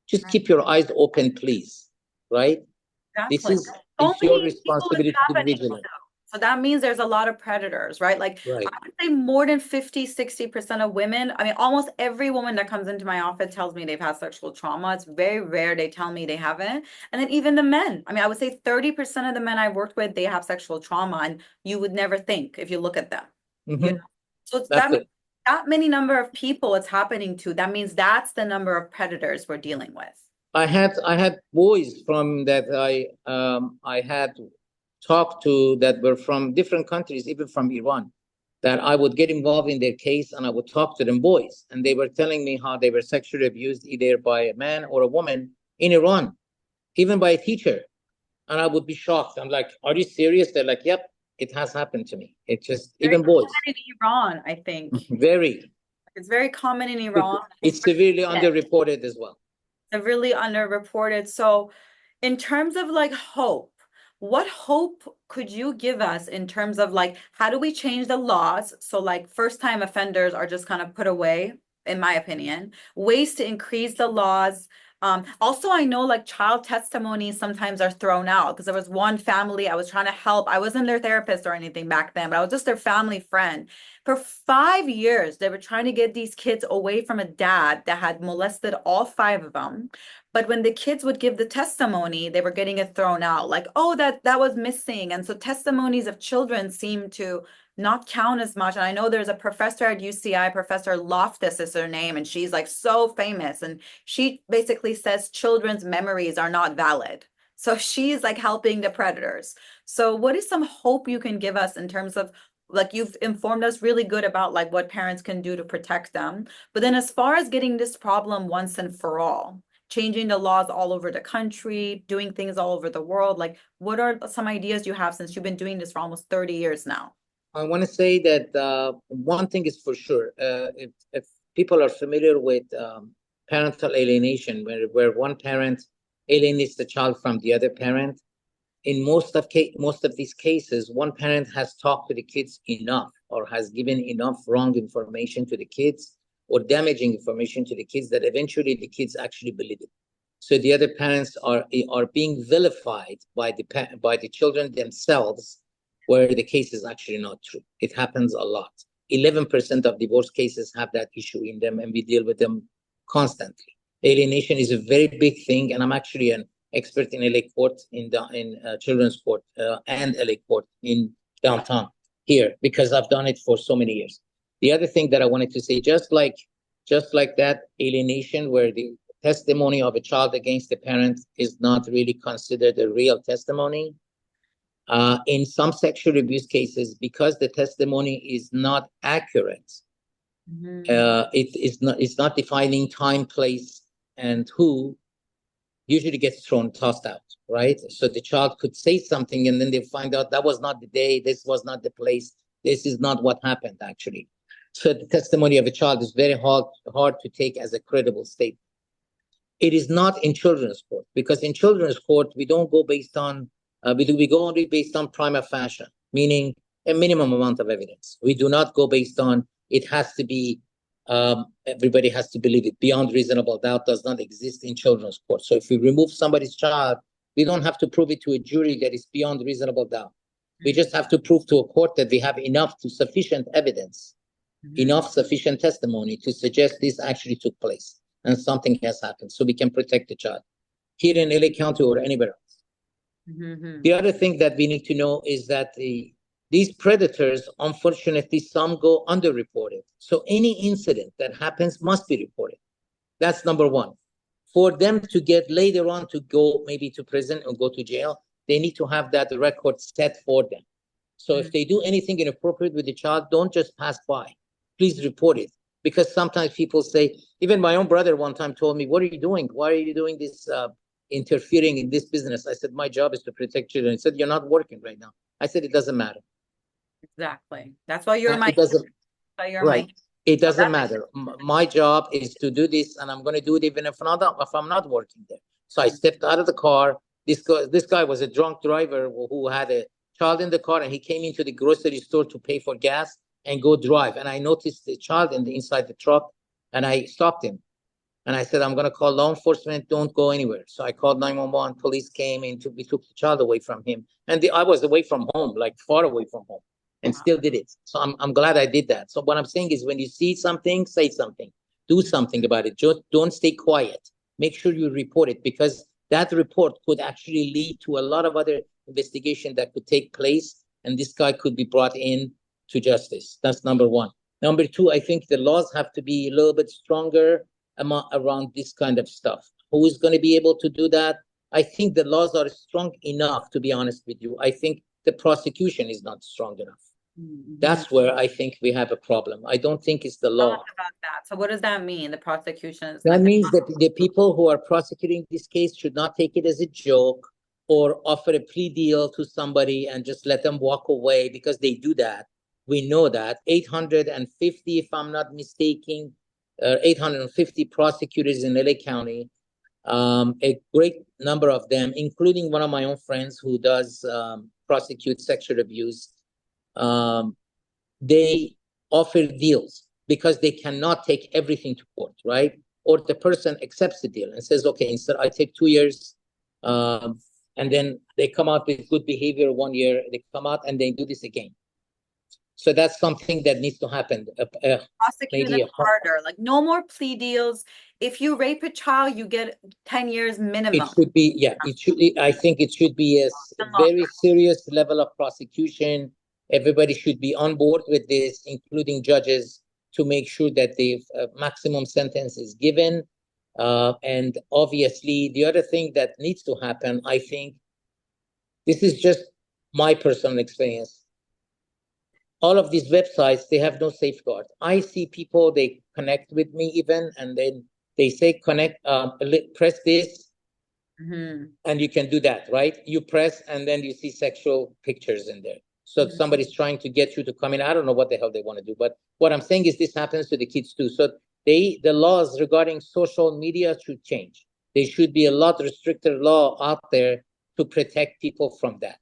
Just keep your eyes open, please. Right? Exactly. It's your responsibility to be vigilant. So that means there's a lot of predators, right? Like right. I would say more than 50-60% of women, I mean, almost every woman that comes into my office tells me they've had sexual trauma. It's very rare they tell me they haven't. And then even the men, I mean, I would say 30% of the men I've worked with, they have sexual trauma, and you would never think if you look at them. You know? So it's that many number of people it's happening to. That means that's the number of predators we're dealing with. I had boys from that I had talked to that were from different countries, even from Iran, that I would get involved in their case and I would talk to them, boys, and they were telling me how they were sexually abused either by a man or a woman in Iran, even by a teacher. And I would be shocked. I'm like, "Are you serious?" They're like, "Yep, it has happened to me." It just, even boys. In Iran, I think. Very. It's very common in Iran. It's severely underreported as well. Really underreported. So in terms of like hope, what hope could you give us in terms of like, how do we change the laws? So like first time offenders are just kind of put away, in my opinion, ways to increase the laws. Also, I know like child testimonies sometimes are thrown out because there was one family I was trying to help. I wasn't their therapist or anything back then, but I was just their family friend. For 5 years, they were trying to get these kids away from a dad that had molested all 5 of them. But when the kids would give the testimony, they were getting it thrown out like, "Oh, that was missing." And so testimonies of children seem to not count as much. And I know there's a professor at UCI, Professor Loftus is her name, and she's like so famous. And she basically says children's memories are not valid. So she's like helping the predators. So what is some hope you can give us in terms of like you've informed us really good about like what parents can do to protect them. But then as far as getting this problem once and for all, changing the laws all over the country, doing things all over the world, like what are some ideas you have since you've been doing this for almost 30 years now? I want to say that one thing is for sure. If people are familiar with parental alienation, where one parent alienates the child from the other parent, in most of these cases, one parent has talked to the kids enough or has given enough wrong information to the kids or damaging information to the kids that eventually the kids actually believe it. So the other parents are being vilified by the children themselves, where the case is actually not true. It happens a lot. 11% of divorce cases have that issue in them, and we deal with them constantly. Alienation is a very big thing, and I'm actually an expert in LA court, in children's court, and LA court in downtown here, because I've done it for so many years. The other thing that I wanted to say, just like that alienation, where the testimony of a child against the parent is not really considered a real testimony. In some sexual abuse cases, because the testimony is not accurate, it's not defining time, place, and who, usually gets tossed out, right? So the child could say something and then they find out that was not the day, this was not the place, this is not what happened actually. So the testimony of a child is very hard to take as a credible statement. It is not in children's court, because in children's court, we don't go based on, we go only based on prima facie, meaning a minimum amount of evidence. We do not go based on, it has to be, everybody has to believe it. Beyond reasonable doubt does not exist in children's court. So if we remove somebody's child, we don't have to prove it to a jury that is beyond reasonable doubt. We just have to prove to a court that we have sufficient evidence, enough sufficient testimony to suggest this actually took place and something has happened, so we can protect the child here in LA County or anywhere else. The other thing that we need to know is that these predators, unfortunately, some go underreported. So any incident that happens must be reported. That's number one. For them to get later on to go maybe to prison or go to jail, they need to have that record set for them. So if they do anything inappropriate with the child, don't just pass by. Please report it. Because sometimes people say, even my own brother one time told me, what are you doing? Why are you doing this, interfering in this business? I said, my job is to protect children. He said, you're not working right now. I said, it doesn't matter. Exactly. That's why you're my, right. It doesn't matter. My job is to do this, and I'm going to do it even if I'm not working there. So I stepped out of the car. This guy was a drunk driver who had a child in the car, and he came into the grocery store to pay for gas and go drive. And I noticed the child inside the truck, and I stopped him. And I said, I'm going to call law enforcement. Don't go anywhere. So I called 911. Police came in. We took the child away from him. And I was away from home, like far away from home, and still did it. So I'm glad I did that. So what I'm saying is, when you see something, say something. Do something about it. Just don't stay quiet. Make sure you report it, because that report could actually lead to a lot of other investigation that could take place, and this guy could be brought in to justice. That's number one. Number two, I think the laws have to be a little bit stronger around this kind of stuff. Who is going to be able to do that? I think the laws are strong enough, to be honest with you. I think the prosecution is not strong enough. That's where I think we have a problem. I don't think it's the law. About that. So what does that mean? The prosecution is that means that the people who are prosecuting this case should not take it as a joke or offer a plea deal to somebody and just let them walk away, because they do that. We know that 850, if I'm not mistaken, 850 prosecutors in LA County, a great number of them, including one of my own friends who does prosecute sexual abuse, they offer deals because they cannot take everything to court, right? Or the person accepts the deal and says, okay, instead I take 2 years, and then they come out with good behavior 1 year, they come out and they do this again. So that's something that needs to happen. Prosecute them harder, like no more plea deals. If you rape a child, you get 10 years minimum. It should be, yeah, it should. I think it should be a very serious level of prosecution. Everybody should be on board with this, including judges, to make sure that the maximum sentence is given. And obviously, the other thing that needs to happen, I think, this is just my personal experience. all of these websites, they have no safeguard. I see people, they connect with me even, and then they say connect, press this, and you can do that, right? You press, and then you see sexual pictures in there. So somebody's trying to get you to come in. I don't know what the hell they want to do, but what I'm saying is this happens to the kids too. So the laws regarding social media should change. There should be a lot restricted law out there to protect people from that,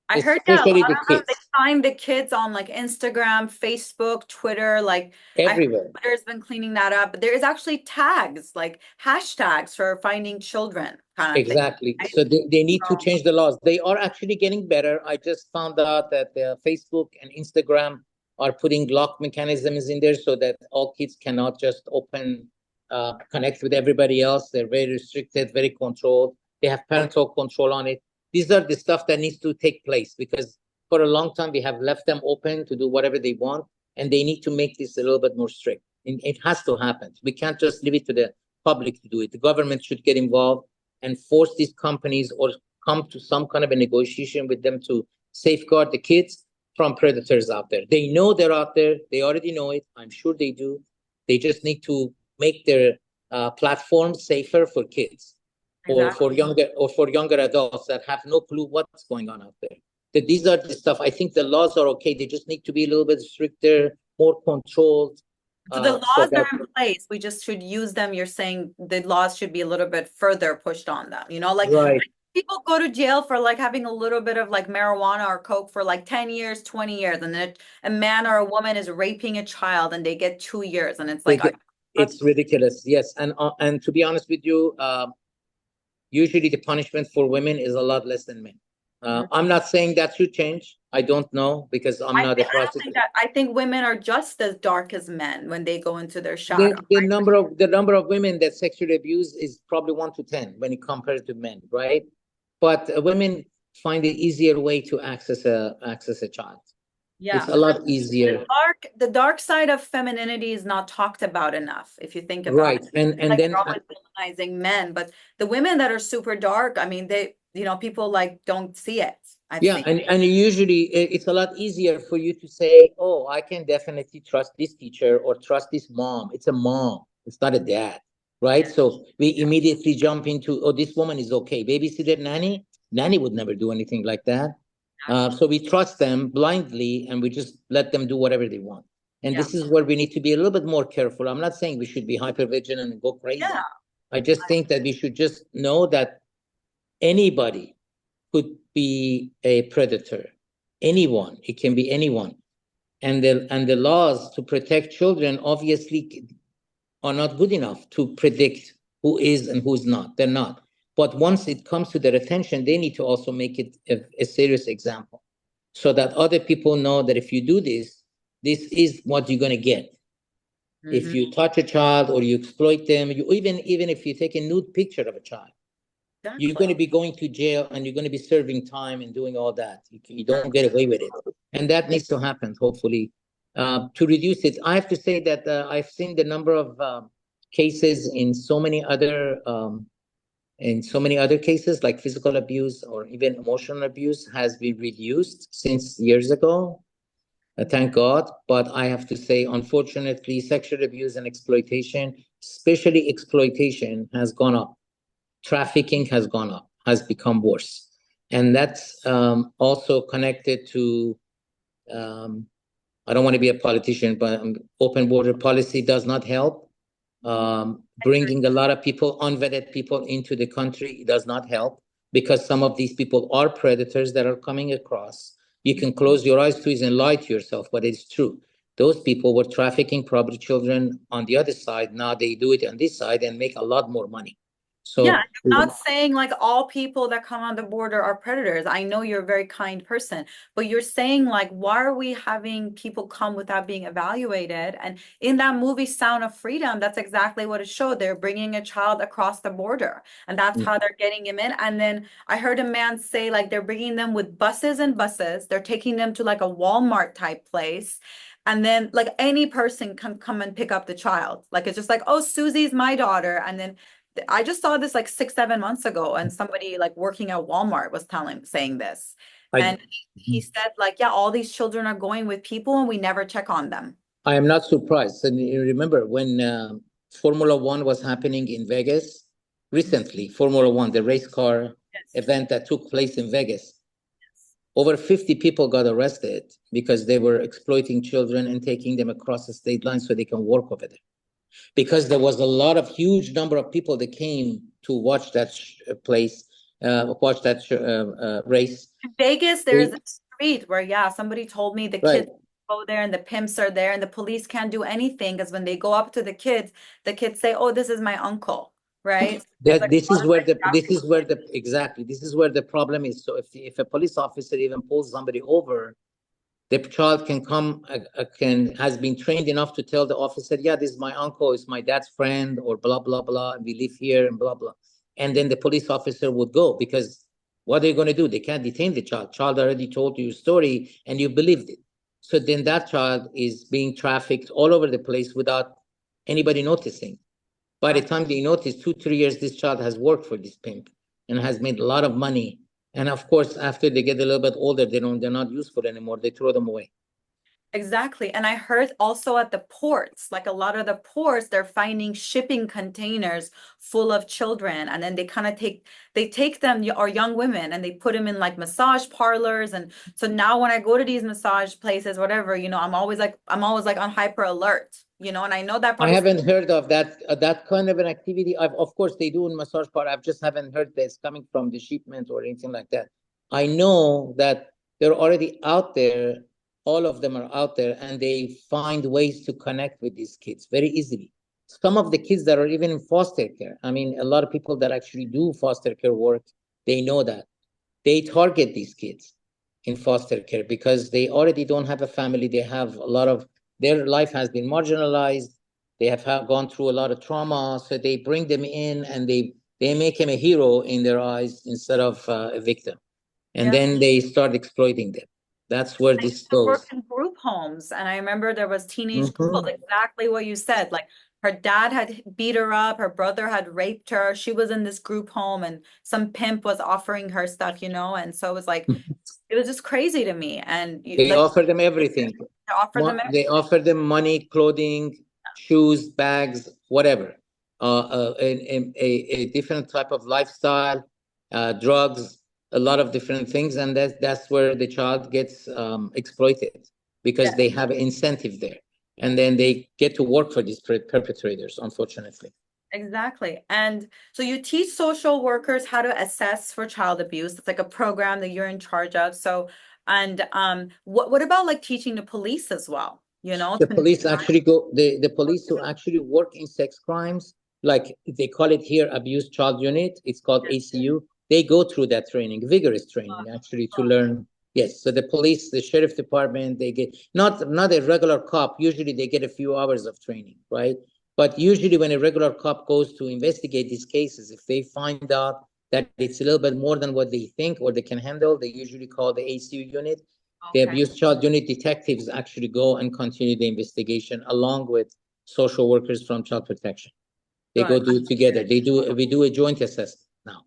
I heard that a lot especially the of them, they kids find the kids on like Instagram, Facebook, Twitter. Like I heard everywhere. Twitter's been cleaning that up, but there is actually tags, like hashtags for finding children kind of thing. Exactly. Right? So they need to So, change the laws. They are actually getting better. I just found out that Facebook and Instagram are putting lock mechanisms in there so that all kids cannot just connect with everybody else. They're very restricted, very controlled. They have parental control on it. These are the stuff that needs to take place because for a long time we have left them open to do whatever they want, and they need to make this a little bit more strict. And it has to happen. We can't just leave it to the public to do it. The government should get involved and force these companies or come to some kind of a negotiation with them to safeguard the kids from predators out there. They know they're out there. They already know it. I'm sure they do. They just need to make their platforms safer for kids exactly. or for younger adults that have no clue what's going on out there. That these are the stuff. I think the laws are okay. They just need to be a little bit stricter, more controlled, So the so laws are that in place. We just should use them. You're saying the laws should be a little bit further pushed on them. Like right. people go to jail for like having a little bit of like marijuana or coke for like 10 years, 20 years. And then a man or a woman is raping a child and they get 2 years. And it's They like, get, it's ridiculous. Yes, and to be honest with you, usually the punishment for women is a lot less than men. I'm not saying that should change. I don't know because I'm not a I don't think prosecutor. that, I think women are just as dark as men when they go into their shadow. The number of women that sexually abuse is probably 1 to 10 when you compare it to men, right? But women find it easier way to access a child. It's Yeah. a lot easier, The dark side of femininity is not talked about enough, if you think about it. right? And Like then they're always villainizing men, but the women that are super dark, I mean, people like don't see it, I yeah, think. and usually it's a lot easier for you to say, "Oh, I can definitely trust this teacher or trust this mom." It's a mom, it's not a dad, right? So we immediately jump into, "Oh, this woman is okay." Babysitter, nanny, nanny would never do anything like that. So we trust them blindly, and we just let them do whatever they want. And Yeah. this is where we need to be a little bit more careful. I'm not saying we should be hyper vigilant and go Yeah. crazy. I just think that we should just know that anybody could be a predator. Anyone, it can be anyone. And the laws to protect children obviously are not good enough to predict who is and who's not. They're not. But once it comes to their attention, they need to also make it a serious example so that other people know that if you do this, this is what you're going to get. If you touch a child or you exploit them, even if you take a nude picture of a child, you're Exactly. going to be going to jail and you're going to be serving time and doing all that. You don't get away with it. And that needs to happen, hopefully, to reduce it. I have to say that I've seen the number of cases in so many other cases, like physical abuse or even emotional abuse, has been reduced since years ago. Thank God. But I have to say, unfortunately, sexual abuse and exploitation, especially exploitation, has gone up. Trafficking has gone up, has become worse. And that's also connected to, I don't want to be a politician, but open border policy does not help. Bringing a lot of people, unvetted people into the country does not help because some of these people are predators that are coming across. You can close your eyes to it and lie to yourself, but it's true. Those people were trafficking probably children on the other side. Now they do it on this side and make a lot more money. Yeah, So I'm not saying like all people that come on the border are predators. I know you're a very kind person, but you're saying like, why are we having people come without being evaluated? And in that movie, Sound of Freedom, that's exactly what it showed. They're bringing a child across the border, and that's how they're getting him in. And then I heard a man say like they're bringing them with buses and buses. They're taking them to like a Walmart type place. And then like any person can come and pick up the child. Like it's just like, oh, Susie's my daughter. And then I just saw this like 6, 7 months ago, and somebody like working at Walmart was saying this. And he said, like, yeah, all these children are going with people and we never check on them. I am not surprised. And you remember when Formula One was happening in Vegas recently, Formula One, the race car event that took place in Vegas, over 50 people got arrested because they were exploiting children and taking them across the state line so they can work over there. Because there was a lot of huge number of people that came to watch that race. In Vegas, there's a street where, yeah, somebody told me the kids go there and the pimps are there and the police can't do anything because when they go up to the kids say, oh, this is my uncle, right? That this is where the problem is. So if a police officer even pulls somebody over, the child can come has been trained enough to tell the officer, yeah, this is my uncle, it's my dad's friend, or blah blah blah, and we live here and blah blah. And then the police officer would go, because what are you going to do? They can't detain the child. Child already told you your story and you believed it. So then that child is being trafficked all over the place without anybody noticing. By the time they notice, 2-3 years, this child has worked for this pimp and has made a lot of money. And of course, after they get a little bit older, they're not useful anymore. They throw them away. Exactly. And I heard also at the ports, like a lot of the ports, they're finding shipping containers full of children. And then they kind of take them, or young women, and they put them in like massage parlors. And so now when I go to these massage places, whatever, I'm always like on hyper alert, and I know that part. I haven't heard of that kind of an activity. Of course, they do in massage parlor. I just haven't heard this coming from the shipment or anything like that. I know that they're already out there. All of them are out there, and they find ways to connect with these kids very easily. Some of the kids that are even in foster care, I mean, a lot of people that actually do foster care work, they know that. They target these kids in foster care because they already don't have a family. They have their life has been marginalized. They have gone through a lot of trauma. So they bring them in and they make him a hero in their eyes instead of a victim. And then they start exploiting them. That's where this goes. I worked in group homes, and I remember there was teenage girls, exactly what you said. Like her dad had beat her up, her brother had raped her. She was in this group home, and some pimp was offering her stuff, and so it was like, it was just crazy to me. And they offer them everything. They offer them money, clothing, shoes, bags, whatever. A different type of lifestyle, drugs, a lot of different things, and that's where the child gets exploited because they have an incentive there, and then they get to work for these perpetrators, unfortunately. Exactly. And so you teach social workers how to assess for child abuse. It's like a program that you're in charge of. So, and what about like teaching the police as well? The police actually the police who actually work in sex crimes, like they call it here, abuse child unit. It's called ACU. They go through that training, vigorous training, actually, to learn. Yes, so the police, the sheriff department, they get not a regular cop. Usually, they get a few hours of training, right? But usually, when a regular cop goes to investigate these cases, if they find out that it's a little bit more than what they think or they can handle, they usually call the ACU unit. The abuse child unit detectives actually go and continue the investigation along with social workers from child protection. They go do it together. We do a joint assessment now.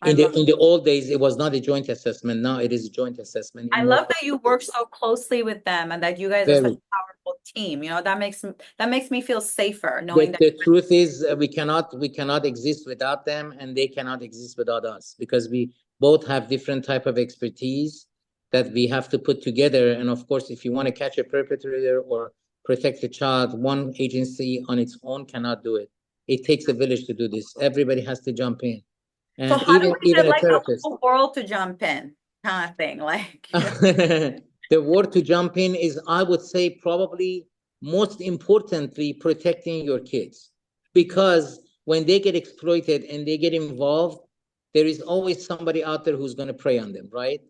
In the old days, it was not a joint assessment. Now it is a joint assessment. I love that you work so closely with them and that you guys are such a powerful team. That makes me feel safer knowing that the truth is we cannot exist without them, and they cannot exist without us, because we both have different type of expertise that we have to put together. And of course, if you want to catch a perpetrator or protect a child, one agency on its own cannot do it. It takes a village to do this. Everybody has to jump in. And so how do we get like the whole world to jump in, kind of thing? Like the word to jump in is, I would say, probably most importantly, protecting your kids. Because when they get exploited and they get involved, there is always somebody out there who's going to prey on them, right?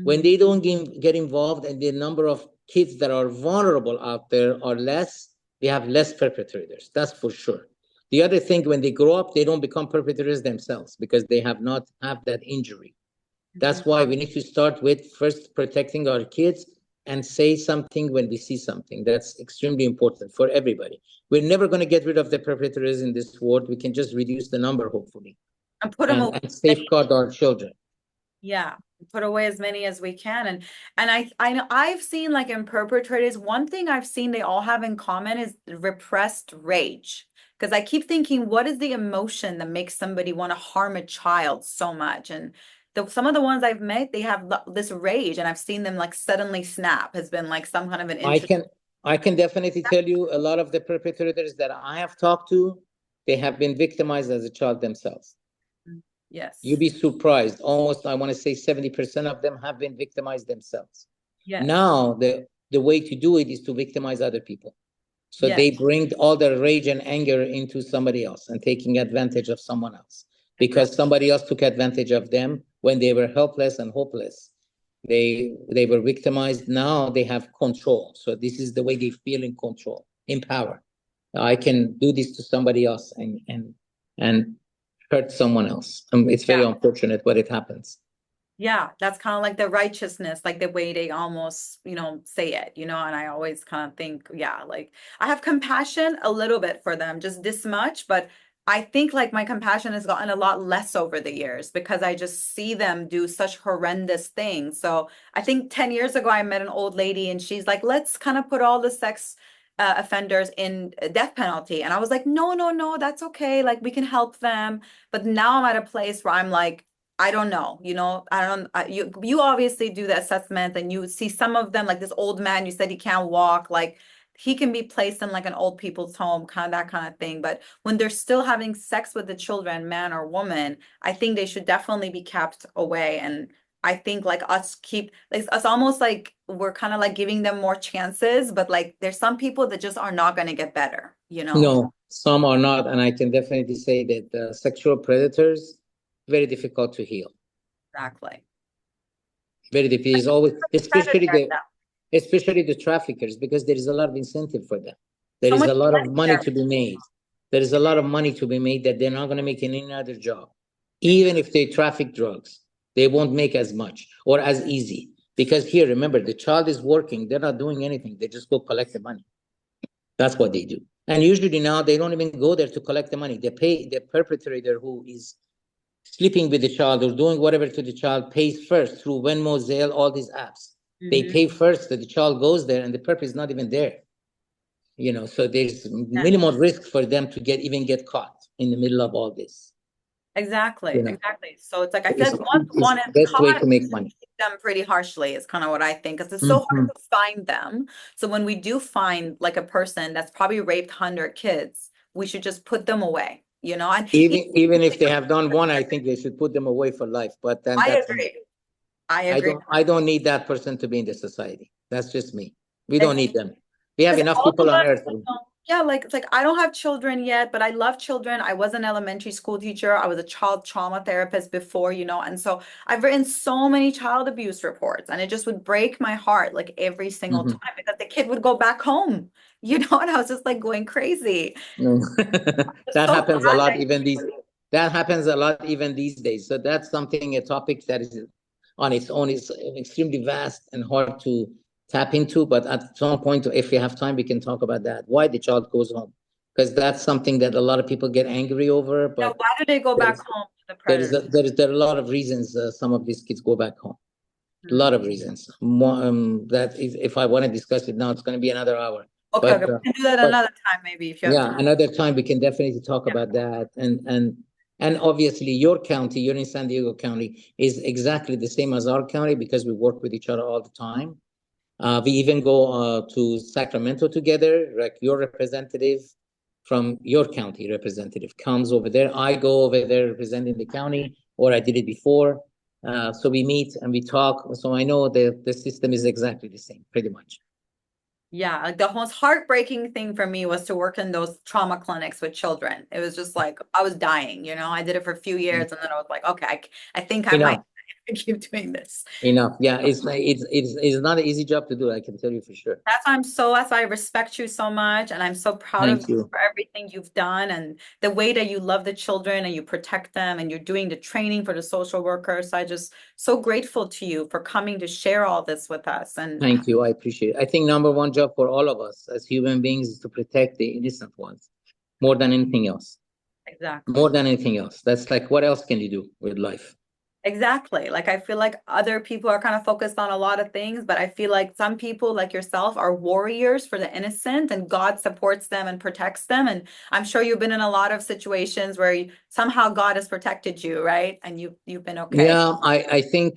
When they don't get involved and the number of kids that are vulnerable out there are less, they have less perpetrators. That's for sure. The other thing, when they grow up, they don't become perpetrators themselves because they have not had that injury. That's why we need to start with first protecting our kids and say something when we see something. That's extremely important for everybody. We're never going to get rid of the perpetrators in this world. We can just reduce the number, hopefully, and put them away. And safeguard our children. Yeah, put away as many as we can. And I know I've seen like in perpetrators, one thing I've seen they all have in common is repressed rage. Because I keep thinking, what is the emotion that makes somebody want to harm a child so much? And some of the ones I've met, they have this rage, and I've seen them like suddenly snap has been like some kind of an I interest. can I can definitely tell you a lot of the perpetrators that I have talked to, they have been victimized as a child themselves. You'd Yes. be surprised. Almost, I want to say 70% of them have been victimized themselves. Yes. Now, the way to do it is to victimize other people. So Yes. they bring all their rage and anger into somebody else and taking advantage of someone else because Exactly. somebody else took advantage of them when they were helpless and hopeless. They were victimized. Now they have control. So this is the way they feel in control, in power. I can do this to somebody else and hurt someone else. It's very Yeah. unfortunate, but it happens. Yeah, that's kind of like the righteousness, like the way they almost, say it, and I always kind of think, yeah, like I have compassion a little bit for them, just this much, but I think like my compassion has gotten a lot less over the years because I just see them do such horrendous things. So I think 10 years ago, I met an old lady and she's like, let's kind of put all the sex offenders in death penalty. And I was like, no, no, no, that's okay. Like we can help them. But now I'm at a place where I'm like, I don't know, I don't, you obviously do the assessment and you see some of them, like this old man, you said he can't walk, like he can be placed in like an old people's home, kind of that kind of thing. But when they're still having sex with the children, man or woman, I think they should definitely be kept away. And I think like like us almost like we're kind of like giving them more chances, but like there's some people that just are not going to get better. No, some are not, and I can definitely say that sexual predators very difficult to heal. Exactly. Very difficult. It's always, Predator, especially the traffickers, because there is a lot of incentive for them. There so is much a lot of money money there. to be made. There is a lot of money to be made that they're not going to make in any other job. Even if they traffic drugs, they won't make as much or as easy. Because here, remember, the child is working. They're not doing anything. They just go collect the money. That's what they do. And usually now they don't even go there to collect the money. They pay the perpetrator who is sleeping with the child or doing whatever to the child pays first through Venmo, Zelle, all these apps. They Mhm. pay first that the child goes there and the perp is not even there. So there's Yeah. minimal risk for them to get caught in the middle of all this. Exactly, You know, exactly. So it's like I it's, said, once it's one the is best way caught, to make money. treat them pretty harshly is kind of what I think, because it's so hard Mhm. to find them. So when we do find like a person that's probably raped 100 kids, we should just put them away. And Even if they have done one, I think they should put them away for life. But then I that's me. agree. I agree. I don't need that person to be in the society. That's just me. We don't need Exactly. them. We have Because enough all of people on us, earth. yeah, like it's like I don't have children yet, but I love children. I was an elementary school teacher. I was a child trauma therapist before, and so I've written so many child abuse reports, and it just would break my heart like every single Mhm. time because the kid would go back home, and I was just like going crazy. No. It's That so happens a glad lot that even these that happens a lot even these days. So that's something, a topic that is on its own is extremely vast and hard to tap into. But at some point, if we have time, we can talk about that. Why the child goes home. Because that's something that a lot of people get angry over. But why do they go back there's home to the predator? there are a lot of reasons some of these kids go back home. A Hmm. lot of reasons. More, that if I want to discuss it now, it's going to be another hour. Okay, But okay, we can do that but another time maybe if you have yeah, time. another time we can definitely talk about that. And obviously your county, you're in San Diego County, is exactly the same as our county because we work with each other all the time. We even go to Sacramento together, like your representative from your county representative comes over there. I go over there representing the county, or I did it before. So we meet and we talk. So I know the system is exactly the same, pretty much. Yeah, like the most heartbreaking thing for me was to work in those trauma clinics with children. It was just like I was dying. I did it for a few years and then I was like, okay, I think I might Enough. keep doing this. Enough. Yeah, it's not an easy job to do. I can tell you for sure. That's why I respect you so much and I'm so proud of Thank you you. for everything you've done and the way that you love the children and you protect them and you're doing the training for the social workers. So I just so grateful to you for coming to share all this with us. And Thank you. I appreciate it. I think number one job for all of us as human beings is to protect the innocent ones more than anything else. exactly. More than anything else. That's like, what else can you do with life? Exactly. Like I feel like other people are kind of focused on a lot of things, but I feel like some people like yourself are warriors for the innocent and God supports them and protects them. And I'm sure you've been in a lot of situations where somehow God has protected you, right? And you've been okay. Yeah, I think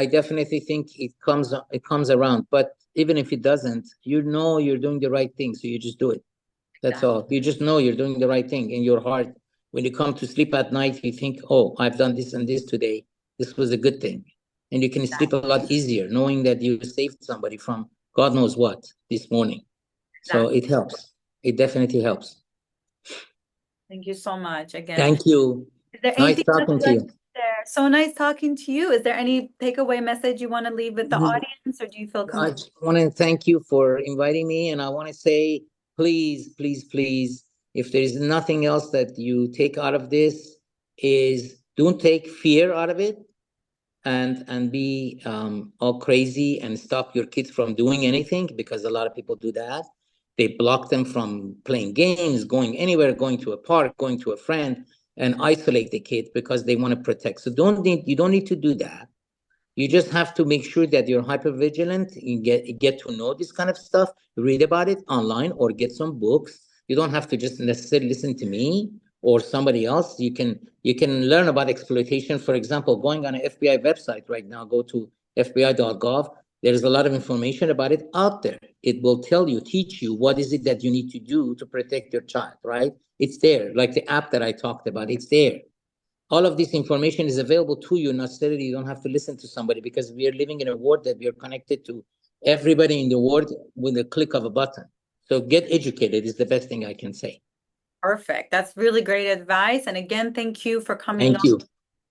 I definitely think it comes around. But even if it doesn't, you know you're doing the right thing, so you just do it. That's Exactly. all. You just know you're doing the right thing in your heart. When you come to sleep at night, you think, "Oh, I've done this and this today. This was a good thing," and you can sleep a lot easier knowing that you saved somebody from God knows what this morning. So Exactly. it helps. It definitely helps. Thank you so much again. Thank you. Is there Nice anything else talking you'd to like you. to share? So nice talking to you. Is there any takeaway message you want to leave with the audience, or do you feel I complete? just want to thank you for inviting me, and I want to say, please, please, please, if there is nothing else that you take out of this, is don't take fear out of it, and be all crazy and stop your kids from doing anything, because a lot of people do that. They block them from playing games, going anywhere, going to a park, going to a friend, and isolate the kids because they want to protect. So you don't need to do that. You just have to make sure that you're hyper vigilant. You get to know this kind of stuff. Read about it online or get some books. You don't have to just necessarily listen to me or somebody else. You can learn about exploitation. For example, going on an FBI website right now, go to FBI.gov. There's a lot of information about it out there. It will tell you, teach you what is it that you need to do to protect your child, right? It's there. Like the app that I talked about, it's there. All of this information is available to you. Not necessarily you don't have to listen to somebody, because we are living in a world that we are connected to everybody in the world with a click of a button. So get educated is the best thing I can say. Perfect. That's really great advice. And again, thank you for coming Thank on you.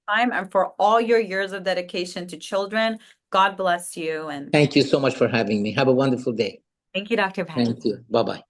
time and for all your years of dedication to children. God bless you. And Thank you so much for having me. Have a wonderful day. thank you, Dr. Payam. Thank you. Bye bye.